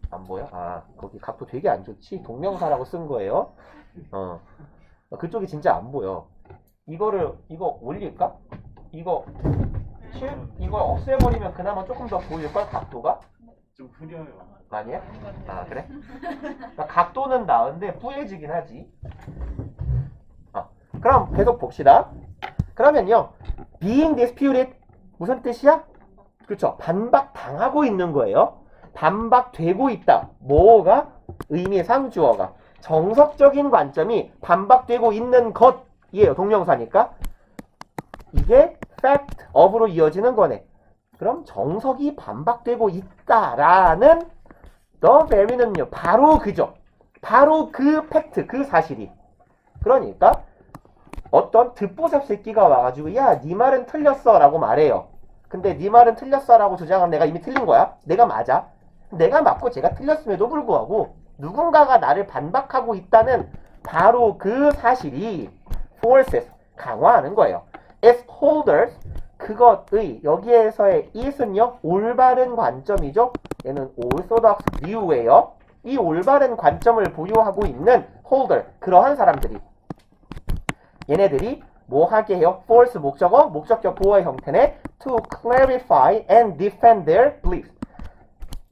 안 보여? 아, 거기 각도 되게 안 좋지? 동명사라고 쓴 거예요. 그쪽이 진짜 안 보여. 이거 올릴까? 이거 없애버리면 그나마 조금 더 보일걸? 각도가? 좀 흐려요. 아니야? 아, 그래? 그러니까 각도는 나은데 뿌얘지긴 하지. 그럼 계속 봅시다. 그러면요, being disputed 무슨 뜻이야? 그렇죠. 반박당하고 있는 거예요. 반박되고 있다. 뭐가? 의미상 주어가. 정석적인 관점이 반박되고 있는 것이에요. 동명사니까. 이게 fact of로 이어지는 거네. 그럼 정석이 반박되고 있다라는 the very는요. 바로 그죠. 바로 그 팩트, 그 사실이. 그러니까 어떤 듣보잡 새끼가 와가지고 야, 네 말은 틀렸어 라고 말해요. 근데 네 말은 틀렸어 라고 주장하면 내가 이미 틀린 거야. 내가 맞아. 내가 맞고 제가 틀렸음에도 불구하고 누군가가 나를 반박하고 있다는 바로 그 사실이 forces, 강화하는 거예요. as holders, 그것의, 여기에서의 it은요, 올바른 관점이죠. 얘는 orthodox view예요. 이 올바른 관점을 보유하고 있는 holder, 그러한 사람들이, 얘네들이 뭐 하게 해요? force 목적어, 목적격 보호의 형태네. to clarify and defend their beliefs.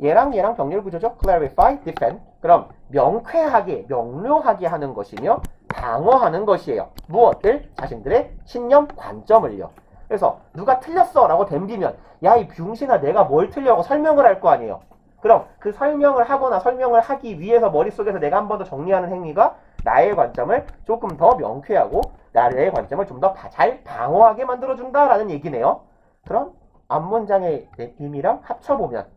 얘랑 병렬 구조죠. clarify, defend. 그럼 명쾌하게, 명료하게 하는 것이며 방어하는 것이에요. 무엇들? 자신들의 신념, 관점을요. 그래서 누가 틀렸어 라고 덤비면 야, 이 병신아, 내가 뭘 틀려고 설명을 할 거 아니에요. 그럼 그 설명을 하거나 설명을 하기 위해서 머릿속에서 내가 한 번 더 정리하는 행위가 나의 관점을 조금 더 명쾌하고 나의 관점을 좀 더 잘 방어하게 만들어준다라는 얘기네요. 그럼 앞문장의 의미랑 합쳐보면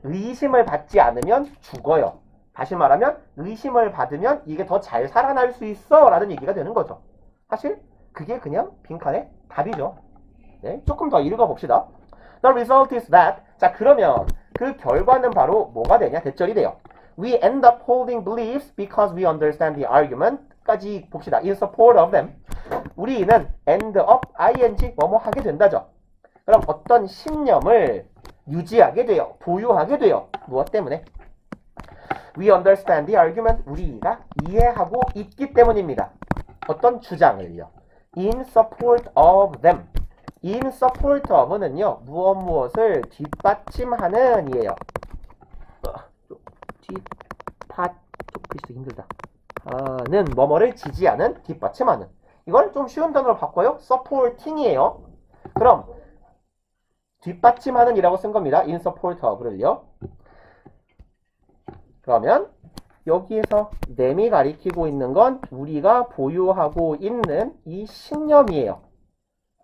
의심을 받지 않으면 죽어요. 다시 말하면 의심을 받으면 이게 더 잘 살아날 수 있어 라는 얘기가 되는 거죠. 사실 그게 그냥 빈칸의 답이죠. 네, 조금 더 읽어봅시다. The result is that, 자, 그러면 그 결과는 바로 뭐가 되냐? 대절이 돼요. We end up holding beliefs because we understand the argument 까지 봅시다. In support of them. 우리는 end up, ing, 뭐뭐 하게 된다죠. 그럼 어떤 신념을 유지하게 돼요. 보유하게 돼요. 무엇 때문에? We understand the argument. 우리가 이해하고 있기 때문입니다. 어떤 주장을요. In support of them. In support of는요. 무엇을 뒷받침하는 이에요. 글쎄 힘들다. 는 뭐뭐를 지지하는, 뒷받침하는. 이걸 좀 쉬운 단어로 바꿔요. supporting이에요. 그럼 뒷받침하는 이라고 쓴 겁니다. in support of를요. 그러면 여기에서 램이 가리키고 있는 건 우리가 보유하고 있는 이 신념이에요.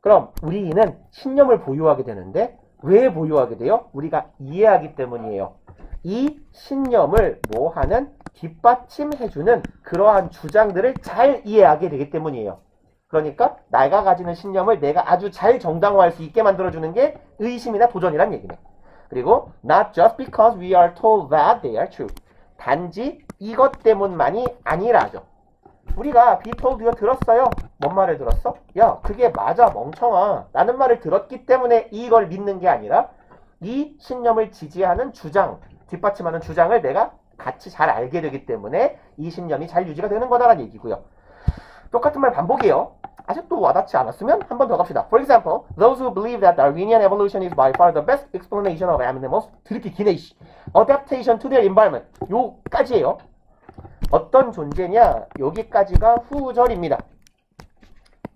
그럼 우리는 신념을 보유하게 되는데 왜 보유하게 돼요? 우리가 이해하기 때문이에요. 이 신념을 뭐하는? 뒷받침해주는 그러한 주장들을 잘 이해하게 되기 때문이에요. 그러니까 내가 가지는 신념을 내가 아주 잘 정당화할 수 있게 만들어주는 게 의심이나 도전이란 얘기네. 그리고 not just because we are told that they are true. 단지 이것 때문만이 아니라죠. 우리가 be told 이거 들었어요. 뭔 말을 들었어? 야, 그게 맞아, 멍청아. 라는 말을 들었기 때문에 이걸 믿는 게 아니라 이 신념을 지지하는 주장, 뒷받침하는 주장을 내가 같이 잘 알게 되기 때문에 이 신념이 잘 유지가 되는 거다라는 얘기고요. 똑같은 말 반복이에요. 아직도 와닿지 않았으면 한 번 더 갑시다. For example, those who believe that Darwinian evolution is by far the best explanation of animals. 드럽게 기네, 씨. Adaptation to their environment. 요까지예요. 어떤 존재냐? 여기까지가 후절입니다.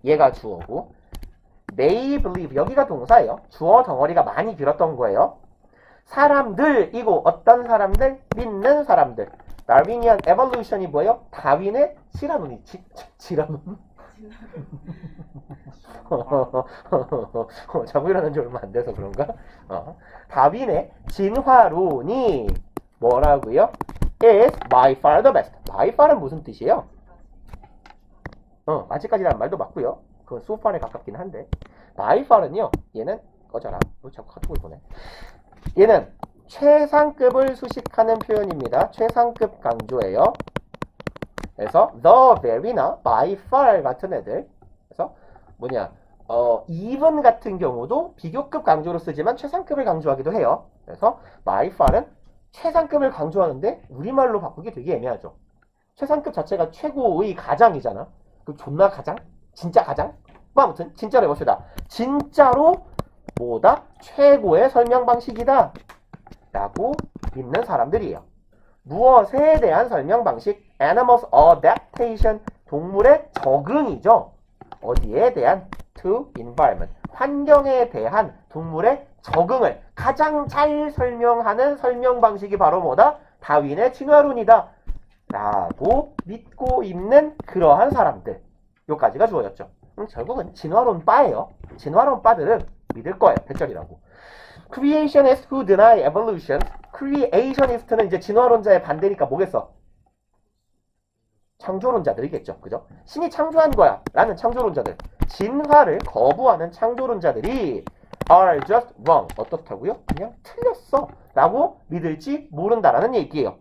얘가 주어고, they believe, 여기가 동사예요. 주어 덩어리가 많이 길었던 거예요. 사람들이고, 어떤 사람들? 믿는 사람들. Darwinian evolution이 뭐예요? 다윈의 지라논이, 지라논? 자고 일어난 지 얼마 안 돼서 그런가? 다윈의 진화론이 뭐라고요? is by far the best. by far은 무슨 뜻이에요? 아직까지라는 말도 맞고요. 그건 so far에 가깝긴 한데 by far은요. 얘는 꺼져라. 뭐 자꾸 카톡을 보내. 얘는 최상급을 수식하는 표현입니다. 최상급 강조예요. 그래서 the very나 by far 같은 애들. 그래서 뭐냐? even 같은 경우도 비교급 강조로 쓰지만 최상급을 강조하기도 해요. 그래서 by far은 최상급을 강조하는데 우리말로 바꾸기 되게 애매하죠. 최상급 자체가 최고의 가장이잖아. 그 존나 가장? 진짜 가장? 뭐 아무튼 진짜로 해봅시다. 진짜로 뭐다? 최고의 설명 방식이다 라고 믿는 사람들이에요. 무엇에 대한 설명 방식? Animals adaptation, 동물의 적응이죠. 어디에 대한? To environment, 환경에 대한 동물의 적응을 가장 잘 설명하는 설명 방식이 바로 뭐다? 다윈의 진화론이다 라고 믿고 있는 그러한 사람들. 요까지가 주어졌죠. 결국은 진화론 바예요. 진화론 바들은 믿을 거예요. 백절이라고. Creationists who deny evolution. Creationist는 이제 진화론자의 반대니까 뭐겠어? 창조론자들이겠죠. 그죠? 신이 창조한 거야 라는 창조론자들. 진화를 거부하는 창조론자들이 are just wrong. 어떻다고요? 그냥 틀렸어 라고 믿을지 모른다라는 얘기예요.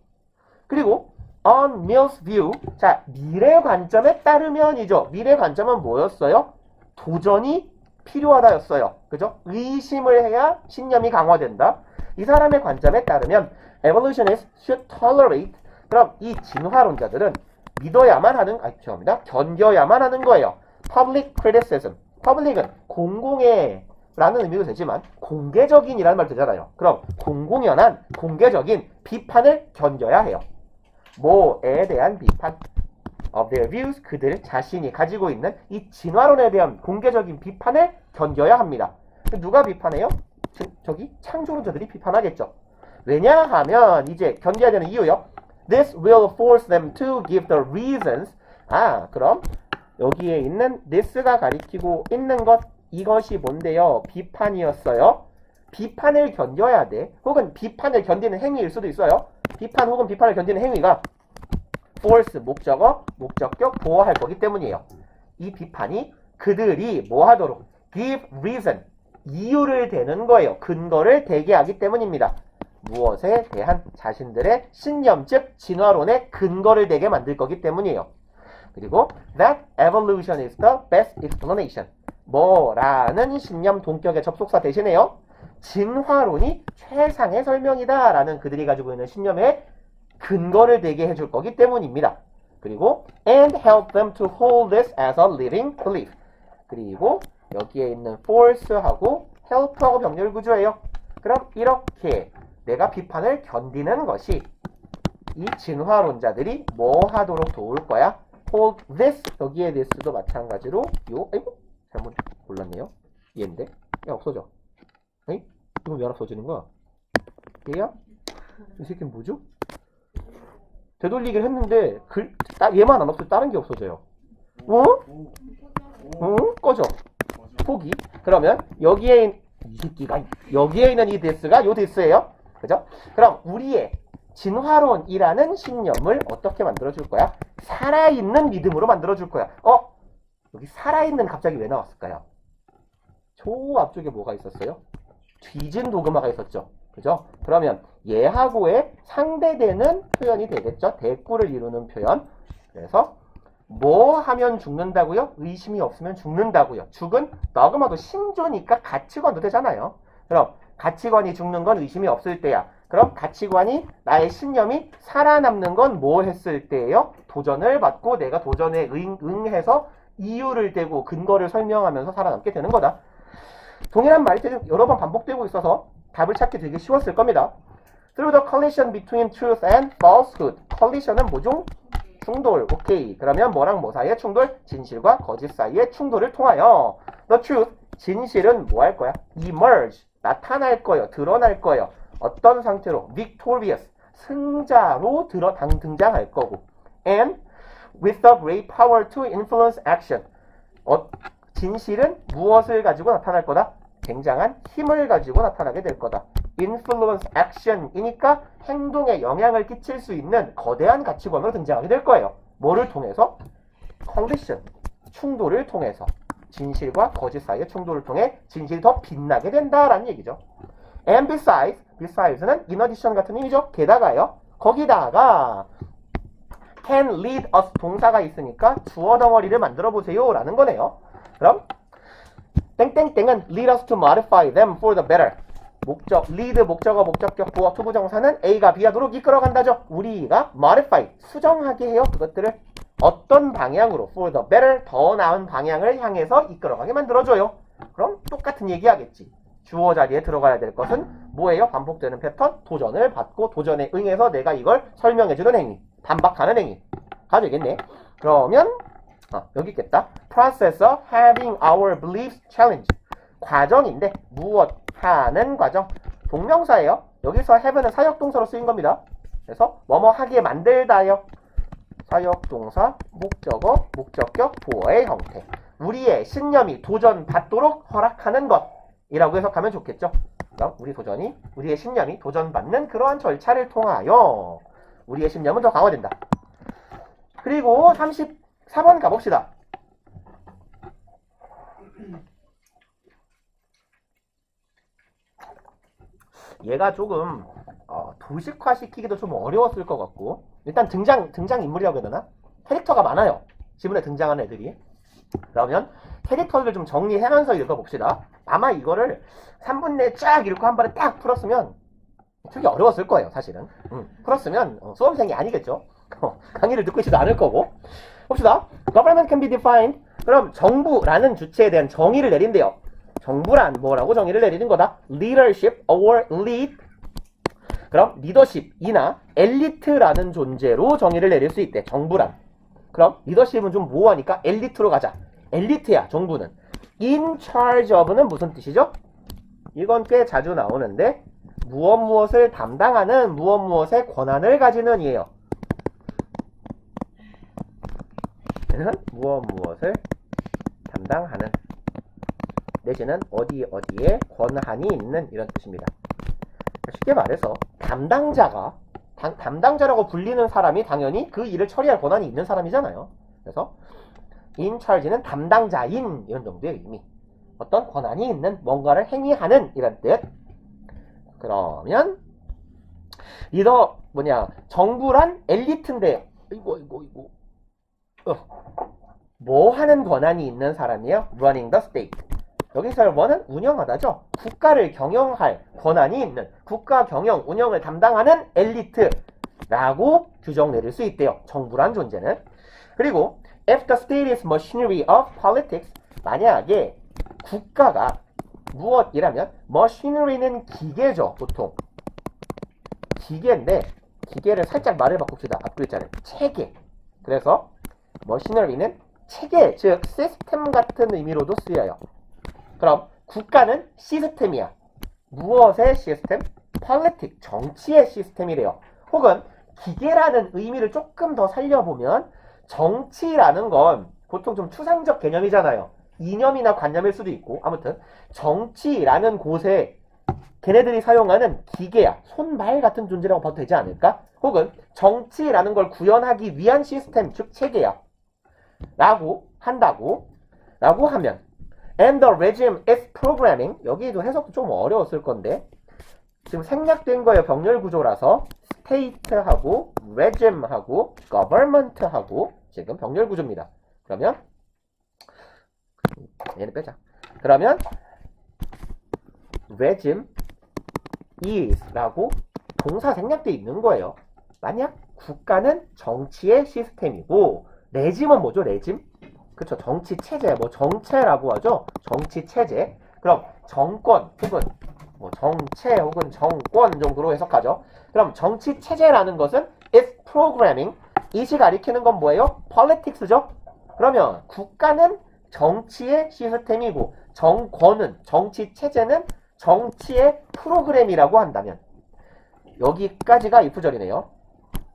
그리고 on Mill's view. 자, 미래 관점에 따르면이죠. 미래 관점은 뭐였어요? 도전이 필요하다였어요. 그죠? 의심을 해야 신념이 강화된다. 이 사람의 관점에 따르면 evolutionists should tolerate. 그럼 이 진화론자들은 믿어야만 하는, 죄송합니다. 견뎌야만 하는 거예요. public criticism. public은 공공의 라는 의미도 되지만 공개적인이라는 말 되잖아요. 그럼 공공연한 공개적인 비판을 견뎌야 해요. 뭐에 대한 비판? of their views. 그들 자신이 가지고 있는 이 진화론에 대한 공개적인 비판을 견뎌야 합니다. 누가 비판해요? 저기 창조론자들이 비판하겠죠. 왜냐하면 이제 견뎌야 되는 이유요. This will force them to give the reasons. 그럼 여기에 있는 this가 가리키고 있는 것, 이것이 뭔데요? 비판이었어요. 비판을 견뎌야 돼. 혹은 비판을 견디는 행위일 수도 있어요. 비판 혹은 비판을 견디는 행위가 force, 목적어, 목적격, 보호할 거기 때문이에요. 이 비판이 그들이 뭐 하도록? give reason, 이유를 대는 거예요. 근거를 대게 하기 때문입니다. 무엇에 대한? 자신들의 신념, 즉 진화론의 근거를 대게 만들 거기 때문이에요. 그리고 that evolution is the best explanation. 뭐라는 신념 동격의 접속사 대신에요. 진화론이 최상의 설명이다 라는 그들이 가지고 있는 신념의 근거를 대게 해줄 거기 때문입니다. 그리고 and help them to hold this as a living belief. 그리고 여기에 있는 force하고 help하고 병렬 구조예요. 그럼 이렇게 내가 비판을 견디는 것이 이 진화론자들이 뭐 하도록 도울 거야? hold this. 여기에 this도 마찬가지로 아이고 잘못 골랐네요. 얘인데 야 없어져. 에이? 이거 왜 안 없어지는 거야? 얘야? 이 새끼는 뭐죠? 되돌리기를 했는데 얘만 안 없어져. 다른 게 없어져요. 꺼져. 포기. 그러면 여기에 이 새끼가 여기에 있는 이 this가 요 this예요. 그죠? 그럼 우리의 진화론이라는 신념을 어떻게 만들어줄 거야? 살아있는 믿음으로 만들어줄 거야. 여기 살아있는 갑자기 왜 나왔을까요? 저 앞쪽에 뭐가 있었어요? 뒤진 도그마가 있었죠. 그죠? 그러면 얘하고의 상대되는 표현이 되겠죠. 대꾸를 이루는 표현. 그래서 뭐 하면 죽는다고요? 의심이 없으면 죽는다고요. 죽은 너그마도 신조니까 가치관도 되잖아요. 그럼 가치관이 죽는 건 의심이 없을 때야. 그럼 가치관이 나의 신념이 살아남는 건 뭐 했을 때예요? 도전을 받고 내가 도전에 응해서 이유를 대고 근거를 설명하면서 살아남게 되는 거다. 동일한 말들이 여러 번 반복되고 있어서 답을 찾기 되게 쉬웠을 겁니다. Through the collision between truth and falsehood. collision은 뭐죠? 충돌. 오케이. 그러면 뭐랑 뭐 사이의 충돌? 진실과 거짓 사이의 충돌을 통하여 the truth. 진실은 뭐 할 거야? emerge. 나타날 거예요. 드러날 거예요. 어떤 상태로? victorious. 승자로 등장할 거고. and with a great power to influence action. 진실은 무엇을 가지고 나타날 거다? 굉장한 힘을 가지고 나타나게 될 거다. influence action이니까 행동에 영향을 끼칠 수 있는 거대한 가치관으로 등장하게 될 거예요. 뭐를 통해서? collision, 충돌을 통해서. 진실과 거짓 사이의 충돌을 통해 진실이 더 빛나게 된다라는 얘기죠. and besides는 in addition 같은 의미죠. 게다가요. 거기다가 can lead us 동사가 있으니까 주어 덩어리를 만들어 보세요 라는 거네요. 그럼 땡땡땡은 lead us to modify them for the better. 목적, lead 목적어, 목적격, 보어, 투부정사는 A가 B하도록 이끌어간다죠. 우리가 modify, 수정하게 해요. 그것들을 어떤 방향으로 for the better, 더 나은 방향을 향해서 이끌어가게 만들어줘요. 그럼 똑같은 얘기 하겠지. 주어 자리에 들어가야 될 것은 뭐예요? 반복되는 패턴, 도전을 받고 도전에 응해서 내가 이걸 설명해주는 행위, 반박하는 행위가 되겠네. 그러면 여기 있겠다. Process of having our beliefs challenged. 과정인데 무엇 하는 과정. 동명사예요. 여기서 have는 사역동사로 쓰인 겁니다. 그래서 뭐뭐 하게 만들다요. 사역동사, 목적어, 목적격, 보어의 형태. 우리의 신념이 도전받도록 허락하는 것이라고 해석하면 좋겠죠. 그럼 우리의 신념이 도전받는 그러한 절차를 통하여 우리의 신념은 더 강화된다. 그리고 34번 가봅시다. 얘가 조금 도식화 시키기도 좀 어려웠을 것 같고, 일단 등장인물이라고 해야 되나? 캐릭터가 많아요. 지문에 등장하는 애들이. 그러면 캐릭터를 좀 정리하면서 읽어봅시다. 아마 이거를 3분 내에 쫙 읽고 한 번에 딱 풀었으면 되게 어려웠을 거예요, 사실은. 풀었으면 수험생이 아니겠죠. 강의를 듣고 있지도 않을 거고. 봅시다. Government can be defined. 그럼 정부라는 주체에 대한 정의를 내린대요. 정부란 뭐라고 정의를 내리는 거다? Leadership or lead. 그럼 리더십이나 엘리트라는 존재로 정의를 내릴 수 있대. 정부란. 그럼 리더십은 좀 모호하니까 엘리트로 가자. 엘리트야, 정부는. In charge of는 무슨 뜻이죠? 이건 꽤 자주 나오는데 무엇을 담당하는, 무엇의 권한을 가지는 이에요. 무엇을 담당하는 내지는 어디에 권한이 있는 이런 뜻입니다. 쉽게 말해서 담당자라고 불리는 사람이 당연히 그 일을 처리할 권한이 있는 사람이잖아요. 그래서 in charge는 담당자인 이런 정도의 의미. 어떤 권한이 있는 뭔가를 행위하는 이런 뜻. 그러면 정부란 엘리트인데 이거 뭐 하는 권한이 있는 사람이에요? running the state. 여기서 뭐는 운영하다죠. 국가를 경영할 권한이 있는, 국가 경영, 운영을 담당하는 엘리트라고 규정 내릴 수 있대요. 정부란 존재는. 그리고 if the state is machinery of politics, 만약에 국가가 무엇이라면 machinery는 기계죠. 보통 기계인데 기계를 살짝 말을 바꿉시다. 앞글자를 체계. 그래서 machinery는 체계, 즉 시스템 같은 의미로도 쓰여요. 그럼 국가는 시스템이야. 무엇의 시스템? politics, 정치의 시스템이래요. 혹은 기계라는 의미를 조금 더 살려보면 정치라는 건 보통 좀 추상적 개념이잖아요. 이념이나 관념일 수도 있고, 아무튼 정치라는 곳에 걔네들이 사용하는 기계야. 손발 같은 존재라고 봐도 되지 않을까? 혹은 정치라는 걸 구현하기 위한 시스템, 즉 체계야. 라고 하면 and the regime is programming. 여기도 해석도 좀 어려웠을 건데 지금 생략된 거예요. 병렬 구조라서 state하고 regime하고 government하고 지금 병렬 구조입니다. 그러면 얘는 빼자. 그러면 regime is 라고 동사 생략돼 있는 거예요. 만약 국가는 정치의 시스템이고 레짐은 뭐죠? 레짐? 그쵸. 정치 체제, 뭐 정체라고 하죠. 정치 체제. 그럼 정권 혹은 뭐 정체 혹은 정권 정도로 해석하죠. 그럼 정치 체제라는 것은 is programming. 이시 가리키는 건 뭐예요? politics죠. 그러면 국가는 정치의 시스템이고 정권은 정치 체제는 정치의 프로그램이라고 한다면 여기까지가 if절이네요.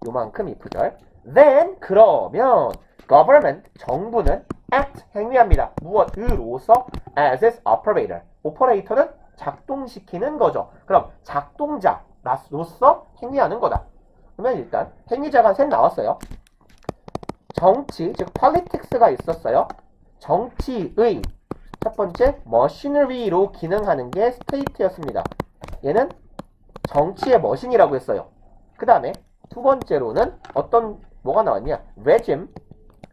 요만큼 if절. Then 그러면 government 정부는 act 행위합니다. 무엇으로서? as its operator. operator는 작동시키는 거죠. 그럼 작동자로서 행위하는 거다. 그러면 일단 행위자가 셋 나왔어요. 정치, 즉 politics가 있었어요. 정치의 첫 번째 machinery로 기능하는 게 state였습니다. 얘는 정치의 머신이라고 했어요. 그 다음에 두 번째로는 뭐가 나왔냐? regime,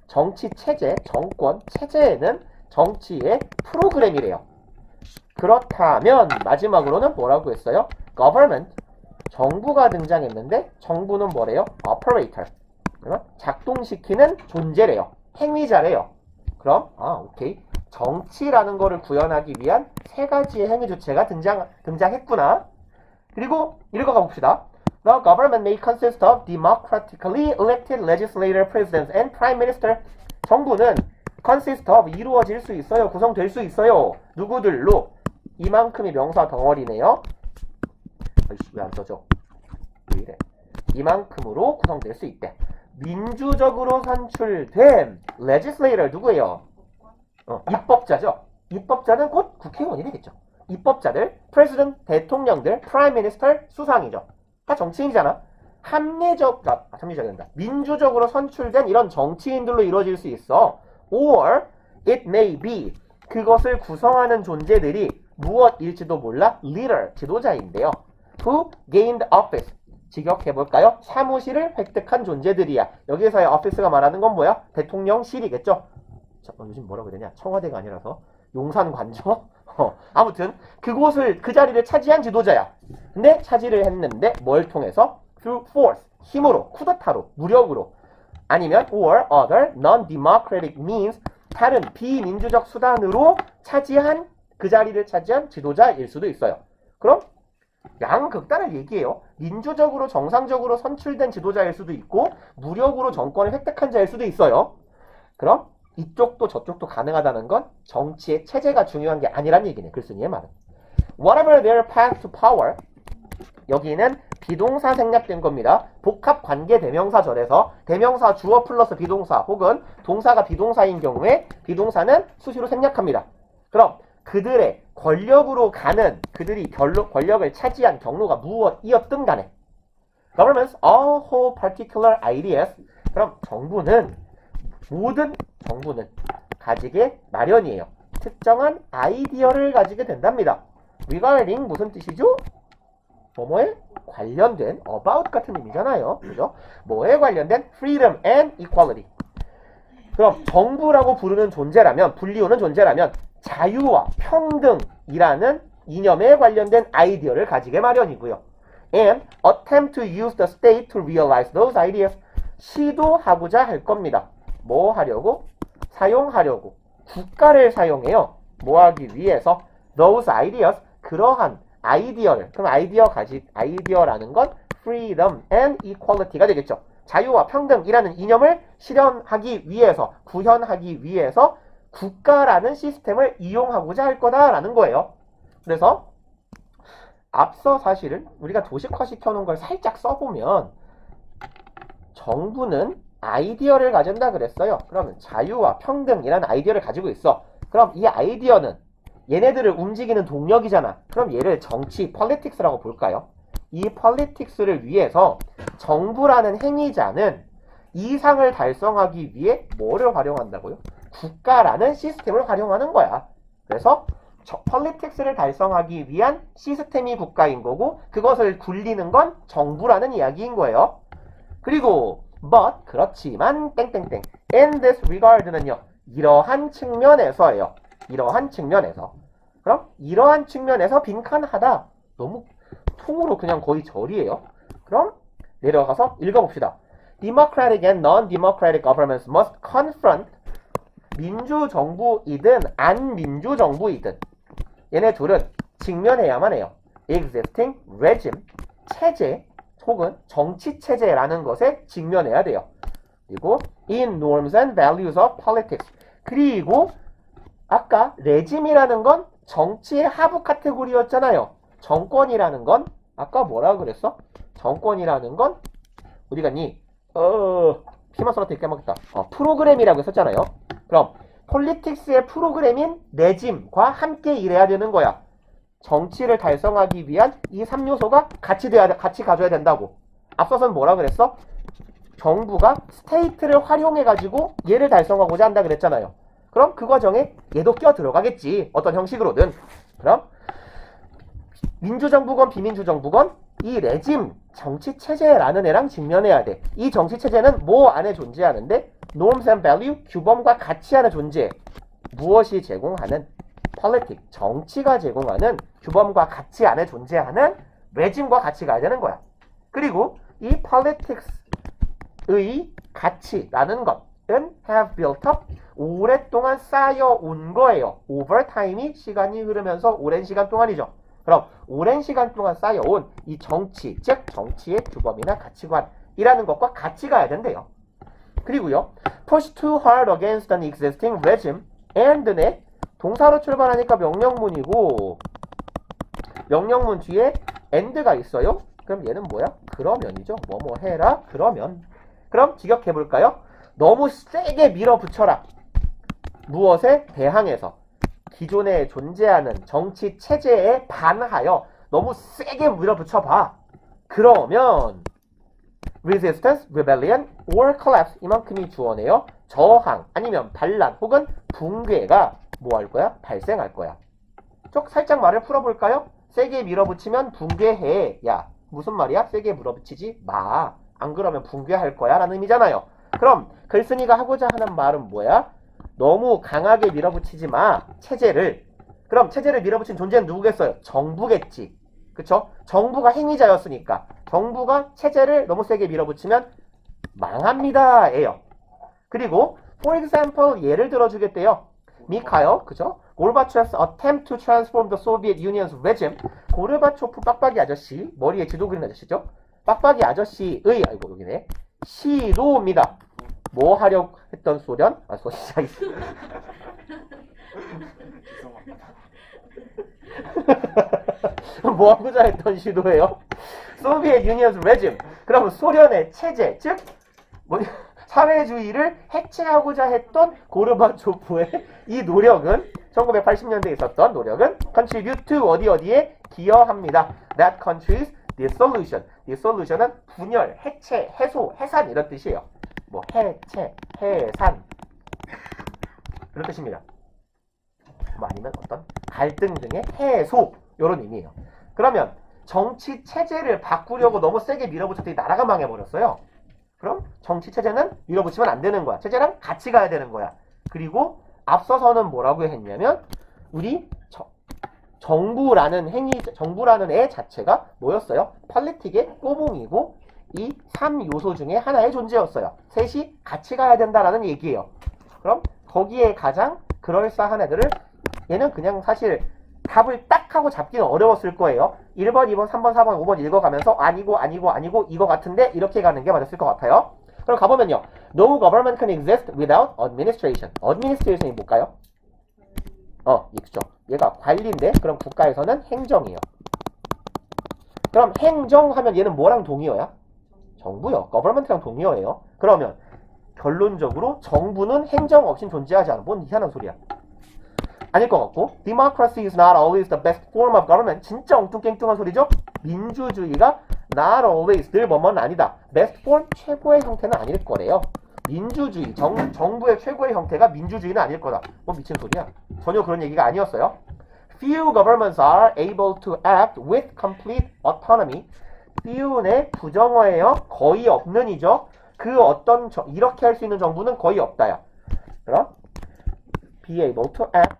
정치 체제, 정권, 체제에는 정치의 프로그램이래요. 그렇다면 마지막으로는 뭐라고 했어요? government, 정부가 등장했는데 정부는 뭐래요? operator, 그러면 작동시키는 존재래요. 행위자래요. 그럼 오케이. 정치라는 거를 구현하기 위한 세 가지의 행위 주체가 등장했구나. 그리고 읽어가 봅시다. The government may consist of democratically elected legislator, president, and prime minister. 정부는 consist of 이루어질 수 있어요. 구성될 수 있어요. 누구들로? 이만큼이 명사 덩어리네요. 아이씨, 왜 안 써져? 왜 이래? 이만큼으로 구성될 수 있대. 민주적으로 선출된 legislator 누구예요? 입법자죠. 입법자는 곧 국회의원이 되겠죠. 입법자들, president, 대통령들, prime minister, 수상이죠. 다 정치인이잖아. 합리적이란다. 민주적으로 선출된 이런 정치인들로 이루어질 수 있어. Or it may be 그것을 구성하는 존재들이 무엇일지도 몰라 leader, 지도자인데요. Who gained office 직역해볼까요? 사무실을 획득한 존재들이야. 여기에서의 office가 말하는 건 뭐야? 대통령실이겠죠. 요즘 뭐라고 해야 되냐? 청와대가 아니라서 용산관저? 아무튼 그곳을 그 자리를 차지한 지도자야. 근데 차지를 했는데 뭘 통해서? Through force, 힘으로, 쿠데타로, 무력으로 아니면 or other non-democratic means 다른 비민주적 수단으로 그 자리를 차지한 지도자일 수도 있어요. 그럼 양극단을 얘기해요. 민주적으로 정상적으로 선출된 지도자일 수도 있고 무력으로 정권을 획득한 자일 수도 있어요. 그럼 이쪽도 저쪽도 가능하다는 건 정치의 체제가 중요한 게 아니란 얘기네. 글쓴이의 말은. Whatever their path to power 여기는 비동사 생략된 겁니다. 복합 관계 대명사절에서 대명사 주어 플러스 비동사 혹은 동사가 비동사인 경우에 비동사는 수시로 생략합니다. 그럼 그들의 권력으로 가는 그들이 권력을 차지한 경로가 무엇이었든 간에 Governments all hold particular ideas 그럼 모든 정부는 가지게 마련이에요. 특정한 아이디어를 가지게 된답니다. regarding 무슨 뜻이죠? 뭐뭐에 관련된 about 같은 의미잖아요. 그죠? 뭐에 관련된 freedom and equality. 그럼 정부라고 부르는 존재라면 불리우는 존재라면 자유와 평등이라는 이념에 관련된 아이디어를 가지게 마련이고요. And attempt to use the state to realize those ideas. 시도하고자 할 겁니다. 뭐 하려고? 사용하려고. 국가를 사용해요. 뭐 하기 위해서? Those ideas. 그러한 아이디어를. 그럼 아이디어라는 건 freedom and equality가 되겠죠. 자유와 평등이라는 이념을 실현하기 위해서, 구현하기 위해서 국가라는 시스템을 이용하고자 할 거다라는 거예요. 그래서 앞서 사실은 우리가 도식화 시켜놓은 걸 살짝 써보면 정부는 아이디어를 가진다 그랬어요. 그러면 자유와 평등이라는 아이디어를 가지고 있어. 그럼 이 아이디어는 얘네들을 움직이는 동력이잖아. 그럼 얘를 정치, politics라고 볼까요? 이 politics를 위해서 정부라는 행위자는 이상을 달성하기 위해 뭐를 활용한다고요? 국가라는 시스템을 활용하는 거야. 그래서 politics를 달성하기 위한 시스템이 국가인 거고 그것을 굴리는 건 정부라는 이야기인 거예요. 그리고 but 그렇지만 땡땡땡 in this regard는요. 이러한 측면에서예요. 이러한 측면에서. 그럼 이러한 측면에서 빈칸하다. 너무 통으로 그냥 거의 절이에요. 그럼 내려가서 읽어봅시다. Democratic and non-democratic governments must confront 민주정부이든 안 민주정부이든 얘네 둘은 직면해야만 해요. existing regime, 체제 혹은 정치체제라는 것에 직면해야 돼요. 그리고 in norms and values of politics. 그리고 아까 레짐이라는 건 정치의 하부 카테고리였잖아요. 정권이라는 건 아까 뭐라 그랬어? 정권이라는 건 어디 갔니? 피만 썰어도 깨먹겠다. 프로그램이라고 했었잖아요. 그럼 폴리틱스의 프로그램인 레짐과 함께 일해야 되는 거야. 정치를 달성하기 위한 이 3요소가 같이 가져야 된다고. 앞서선 뭐라 그랬어? 정부가 스테이트를 활용해가지고 얘를 달성하고자 한다 그랬잖아요. 그럼 그 과정에 얘도 껴 들어가겠지. 어떤 형식으로든. 그럼 민주정부건 비민주정부건 이 레짐 정치체제라는 애랑 직면해야 돼. 이 정치체제는 뭐 안에 존재하는데? Norms and value, 규범과 가치 안에 존재해. 무엇이 제공하는? Politic, 정치가 제공하는 규범과 가치 안에 존재하는 레짐과 같이 가야 되는 거야. 그리고 이 politics의 가치라는 것은 have built up, 오랫동안 쌓여온 거예요. over time이 시간이 흐르면서 오랜 시간 동안이죠. 그럼 오랜 시간 동안 쌓여온 이 정치, 즉 정치의 규범이나 가치관이라는 것과 같이 가야 된대요. 그리고요, push too hard against an existing regime and네, 동사로 출발하니까 명령문이고 명령문 뒤에 and가 있어요. 그럼 얘는 뭐야? 그러면이죠. 뭐뭐 해라 그러면. 그럼 직역해볼까요? 너무 세게 밀어붙여라. 무엇에 대항해서? 기존에 존재하는 정치 체제에 반하여 너무 세게 밀어붙여봐. 그러면 resistance, rebellion, or collapse 이만큼이 주어네요. 저항 아니면 반란 혹은 붕괴가 뭐 할 거야? 발생할 거야. 쪽 살짝 말을 풀어볼까요? 세게 밀어붙이면 붕괴해. 야 무슨 말이야? 세게 밀어붙이지 마. 안 그러면 붕괴할 거야 라는 의미잖아요. 그럼 글쓴이가 하고자 하는 말은 뭐야? 너무 강하게 밀어붙이지 마. 체제를. 그럼 체제를 밀어붙인 존재는 누구겠어요? 정부겠지. 그쵸? 정부가 행위자였으니까. 정부가 체제를 너무 세게 밀어붙이면 망합니다. 예요. 그리고 for example 예를 들어주겠대요. 미카엘, 그죠? 고르바초프's attempt to transform the Soviet Union's regime. 고르바초프 빡빡이 아저씨, 머리에 지도 그린 아저씨죠? 빡빡이 아저씨의, 아이고 여기네, 시도입니다. 뭐 하려고 했던 소련? 소시자 뭐 하고자 했던 시도예요? 소비에트 유니언스 레짐. 그럼 소련의 체제, 즉 사회주의를 해체하고자 했던 고르바초프의 이 노력은 1980년대에 있었던 노력은 contribute to 어디에 기여합니다. That country's dissolution. dissolution은 분열, 해체, 해소, 해산 이런 뜻이에요. 뭐 해체, 해산 이런 뜻입니다. 뭐 아니면 어떤 갈등 등의 해소 이런 의미예요. 그러면 정치 체제를 바꾸려고 너무 세게 밀어붙였더니 나라가 망해버렸어요. 그럼 정치 체제는 밀어붙이면 안 되는 거야. 체제랑 같이 가야 되는 거야. 그리고 앞서서는 뭐라고 했냐면 우리 정부라는 애 자체가 뭐였어요? 폴리틱의 꼬봉이고 이 3요소 중에 하나의 존재였어요. 셋이 같이 가야 된다라는 얘기예요. 그럼 거기에 가장 그럴싸한 애들을 얘는 그냥 사실 답을 딱 하고 잡기는 어려웠을 거예요. 1번, 2번, 3번, 4번, 5번 읽어가면서 아니고 이거 같은데 이렇게 가는 게 맞았을 것 같아요. 그럼 가보면요. No government can exist without administration. administration이 뭘까요? 있죠. 얘가 관리인데 그럼 국가에서는 행정이에요. 그럼 행정하면 얘는 뭐랑 동의어야? 정부요. government랑 동의어예요. 그러면 결론적으로 정부는 행정 없인 존재하지 않아. 뭔 희한한 소리야. 아닐 것 같고 democracy is not always the best form of government. 진짜 엉뚱깽뚱한 소리죠? 민주주의가 not always, 늘 뭐뭐는 아니다. best form, 최고의 형태는 아닐 거래요. 민주주의, 정부의 최고의 형태가 민주주의는 아닐 거다. 뭐 미친 소리야. 전혀 그런 얘기가 아니었어요. Few governments are able to act with complete autonomy. few의 부정어예요. 거의 없는이죠. 그 어떤 이렇게 할 수 있는 정부는 거의 없다야. 그럼 be able to act,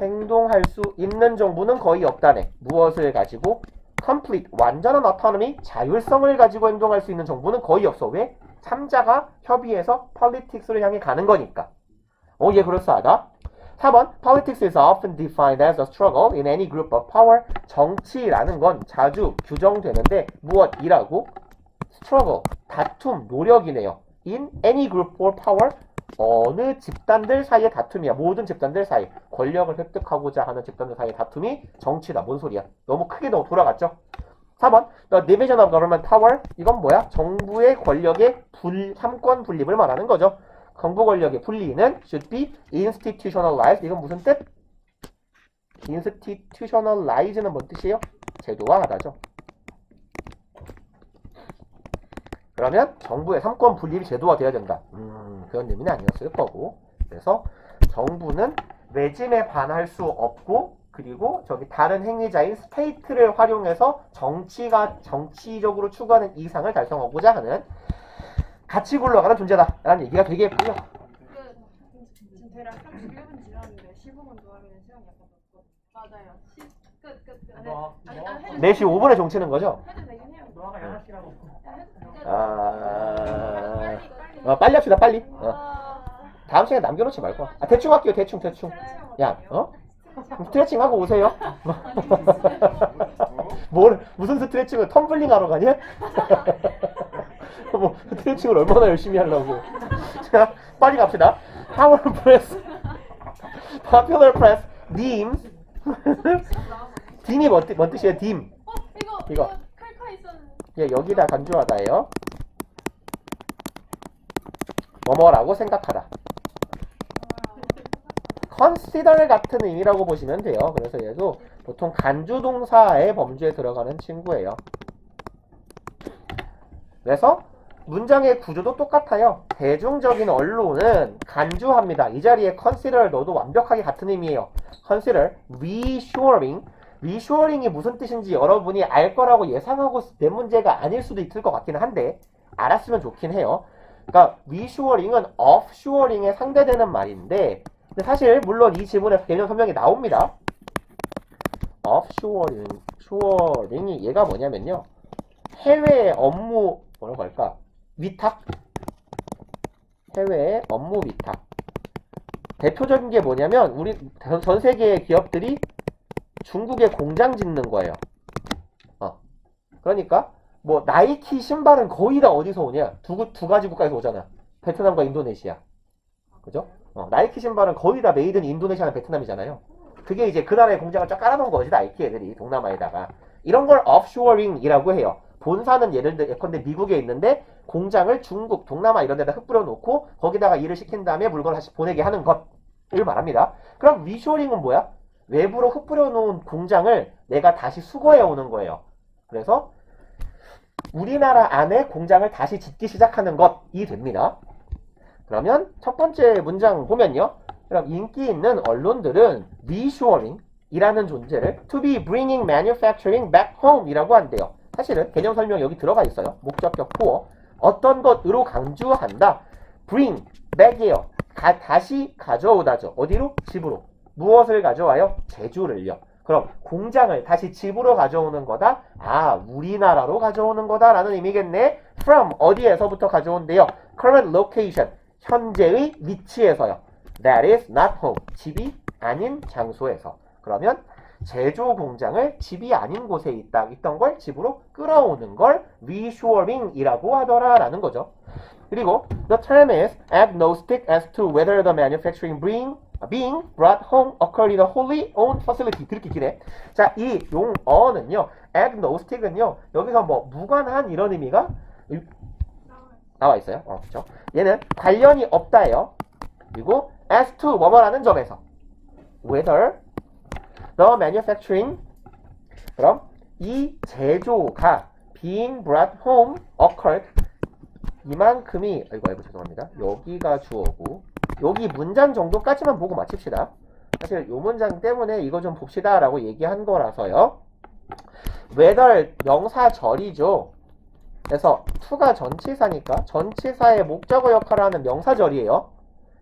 행동할 수 있는 정부는 거의 없다네. 무엇을 가지고? complete, 완전한 autonomy, 자율성을 가지고 행동할 수 있는 정부는 거의 없어. 왜? 3자가 협의해서 politics를 향해 가는 거니까. 얘 그럴싸하다. 4번, politics is often defined as a struggle in any group of power. 정치라는 건 자주 규정되는데 무엇이라고? struggle, 다툼, 노력이네요. in any group for power. 어느 집단들 사이의 다툼이야. 모든 집단들 사이. 권력을 획득하고자 하는 집단들 사이의 다툼이 정치다. 뭔 소리야? 너무 크게 너무 돌아갔죠? 4번, the division of government power. 이건 뭐야? 정부의 권력의 삼권 분립을 말하는 거죠. 정부 권력의 분리는 should be institutionalized. 이건 무슨 뜻? institutionalize는 뭔 뜻이에요? 제도화하다죠. 그러면 정부의 삼권 분립이 제도화돼야 된다. 그런 의미는 아니었을 거고. 그래서 정부는 레짐에 반할 수 없고, 그리고 저기 다른 행위자인 스테이트를 활용해서 정치적으로 추구하는 이상을 달성하고자 하는 같이 굴러가는 존재다 라는 얘기가 되겠고요. 지금 대략 31분 지났는데 15분 더 하면 시간이 약간 없거든요. 맞아요. 끝. 4시 5분에 종치는 거죠? 해도 되긴 해요. 너가 11시라고. 빨리 합시다, 빨리. 다음 시간에 남겨놓지 말고. 대충 할게요, 대충. 야, 스트레칭 하고 오세요. 무슨 스트레칭을 텀블링 하러 가냐? 뭐, 스트레칭을 얼마나 열심히 하려고. 자, 빨리 갑시다. Popular press, deems. 딤이 뭔 뜻이에요, 딤? 이거. 칼카 있었는데. 예, 여기다 간주하다예요. 뭐뭐라고 생각하다. consider 같은 의미라고 보시면 돼요. 그래서 얘도 보통 간주동사의 범주에 들어가는 친구예요. 그래서 문장의 구조도 똑같아요. 대중적인 언론은 간주합니다. 이 자리에 consider를 넣어도 완벽하게 같은 의미예요. consider, reassuring. reassuring이 무슨 뜻인지 여러분이 알 거라고 예상하고 낸 문제가 아닐 수도 있을 것 같기는 한데 알았으면 좋긴 해요. 그러니까 reassuring은 offshoring에 상대되는 말인데 근데 사실 물론 이 지문에서 개념 설명이 나옵니다. offshoring이 얘가 뭐냐면요. 해외 업무 뭐라고 할까? 위탁? 해외 업무 위탁. 대표적인 게 뭐냐면 우리 전 세계의 기업들이 중국에 공장 짓는 거예요. 그러니까 뭐 나이키 신발은 거의 다 어디서 오냐? 두 가지 국가에서 오잖아. 베트남과 인도네시아. 그죠? 나이키 신발은 거의 다 메이드 인 인도네시아나 베트남이잖아요. 그게 이제 그 나라의 공장을 쫙 깔아놓은 거지, 나이키 애들이 동남아에다가. 이런 걸 offshoring이라고 해요. 본사는 예컨대 미국에 있는데 공장을 중국, 동남아 이런 데다 흩뿌려 놓고 거기다가 일을 시킨 다음에 물건을 다시 보내게 하는 것을 말합니다. 그럼 reshoring은 뭐야? 외부로 흩뿌려 놓은 공장을 내가 다시 수거해 오는 거예요. 그래서 우리나라 안에 공장을 다시 짓기 시작하는 것이 됩니다. 그러면 첫 번째 문장 보면요. 그럼 인기 있는 언론들은 reshoring 이라는 존재를 to be bringing manufacturing back home 이라고 한대요. 사실은 개념 설명 여기 들어가 있어요. 목적격 보어. 어떤 것으로 강조한다. bring, back이에요. 다시 가져오다죠. 어디로? 집으로. 무엇을 가져와요? 제주를요. 그럼 공장을 다시 집으로 가져오는 거다. 우리나라로 가져오는 거다 라는 의미겠네. from 어디에서부터 가져온대요? current location 현재의 위치에서요. that is not home 집이 아닌 장소에서. 그러면 제조 공장을 집이 아닌 곳에 있던 걸 집으로 끌어오는 걸 reshoring이라고 하더라라는 거죠. 그리고 the term is agnostic as to whether the manufacturing being brought home occurred in a wholly owned facility. 그렇게 기네. 자, 이 용어는요, agnostic은요, 여기서 뭐 무관한 이런 의미가 나와 있어요. 그렇죠? 얘는 관련이 없다예요. 그리고 as to 뭐뭐라는 점에서 whether the manufacturing 그럼 이 제조가 being brought home occurred 이만큼이 아이고 죄송합니다. 여기가 주어고 여기 문장 정도까지만 보고 마칩시다. 사실 이 문장 때문에 이거 좀 봅시다 라고 얘기한 거라서요. whether 명사절이죠. 그래서 to가 전치사니까 전치사의 목적어 역할을 하는 명사절이에요.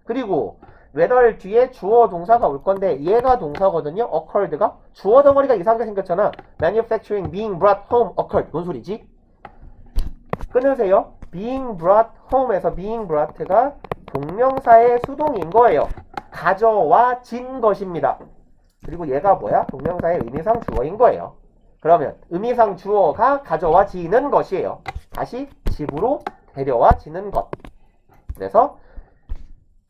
그리고 whether 뒤에 주어 동사가 올 건데 얘가 동사거든요. occurred가 주어 덩어리가 이상하게 생겼잖아. manufacturing being brought home occurred. 뭔 소리지? 끊으세요. being brought home에서 being brought가 동명사의 수동인 거예요. 가져와진 것입니다. 그리고 얘가 뭐야? 동명사의 의미상 주어인 거예요. 그러면 의미상 주어가 가져와지는 것이에요. 다시 집으로 데려와지는 것. 그래서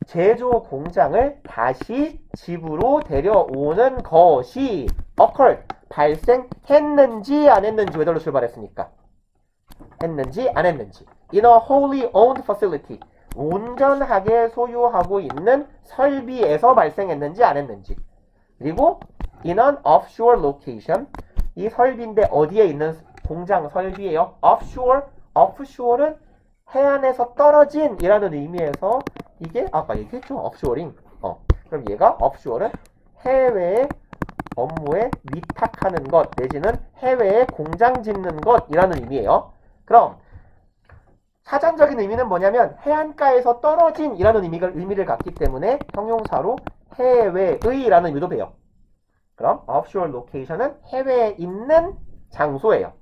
제조 공장을 다시 집으로 데려오는 것이 occurred, 발생했는지 안 했는지 whether로 출발했으니까 했는지 안 했는지 in a wholly owned facility, 온전하게 소유하고 있는 설비에서 발생했는지 안 했는지. 그리고 in an offshore location, 이 설비인데 어디에 있는 공장 설비예요? offshore, offshore는 해안에서 떨어진 이라는 의미에서 이게 아까 얘기했죠? offshoring. 그럼 얘가 offshore는 해외에 업무에 위탁하는 것 내지는 해외에 공장 짓는 것이라는 의미예요. 그럼 사전적인 의미는 뭐냐면 해안가에서 떨어진 이라는 의미를 갖기 때문에 형용사로 해외의라는 의미도 배요. 그럼 offshore location은 해외에 있는 장소예요.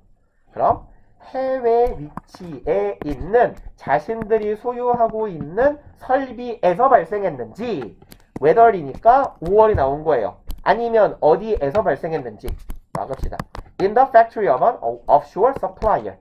그럼 해외 위치에 있는 자신들이 소유하고 있는 설비에서 발생했는지 whether이니까 5월이 나온 거예요. 아니면 어디에서 발생했는지 막읍시다. In the factory of an offshore supplier.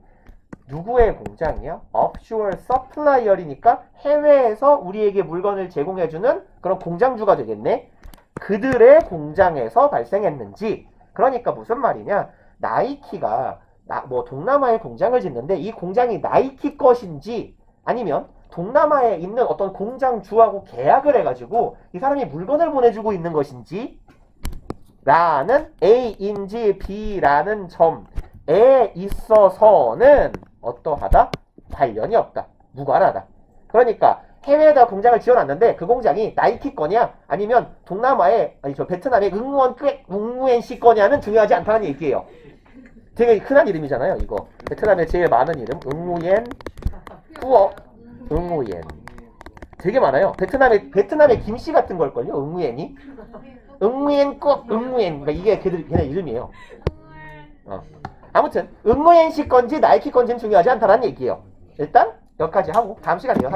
누구의 공장이야? offshore supplier이니까 해외에서 우리에게 물건을 제공해주는 그런 공장주가 되겠네. 그들의 공장에서 발생했는지. 그러니까 무슨 말이냐? 나이키가 뭐 동남아에 공장을 짓는데 이 공장이 나이키 것인지 아니면 동남아에 있는 어떤 공장주하고 계약을 해가지고 이 사람이 물건을 보내주고 있는 것인지 라는 A인지 B라는 점에 있어서는 어떠하다? 관련이 없다. 무관하다. 그러니까 해외에다 공장을 지어놨는데 그 공장이 나이키 거냐 아니면 동남아의 베트남의 응우엔 씨 거냐는 중요하지 않다는 얘기예요. 되게 흔한 이름이잖아요, 이거. 베트남에 제일 많은 이름, 응우옌, 꾸어, 응우옌. 되게 많아요. 베트남의 김씨 같은 걸걸요, 응우옌이. 응우옌, 꾸어, 응우옌. 그러니까 이게 걔네 이름이에요. 아무튼, 응우옌 씨 건지 나이키 건지는 중요하지 않다는 얘기예요. 일단, 여기까지 하고, 다음 시간에 이어서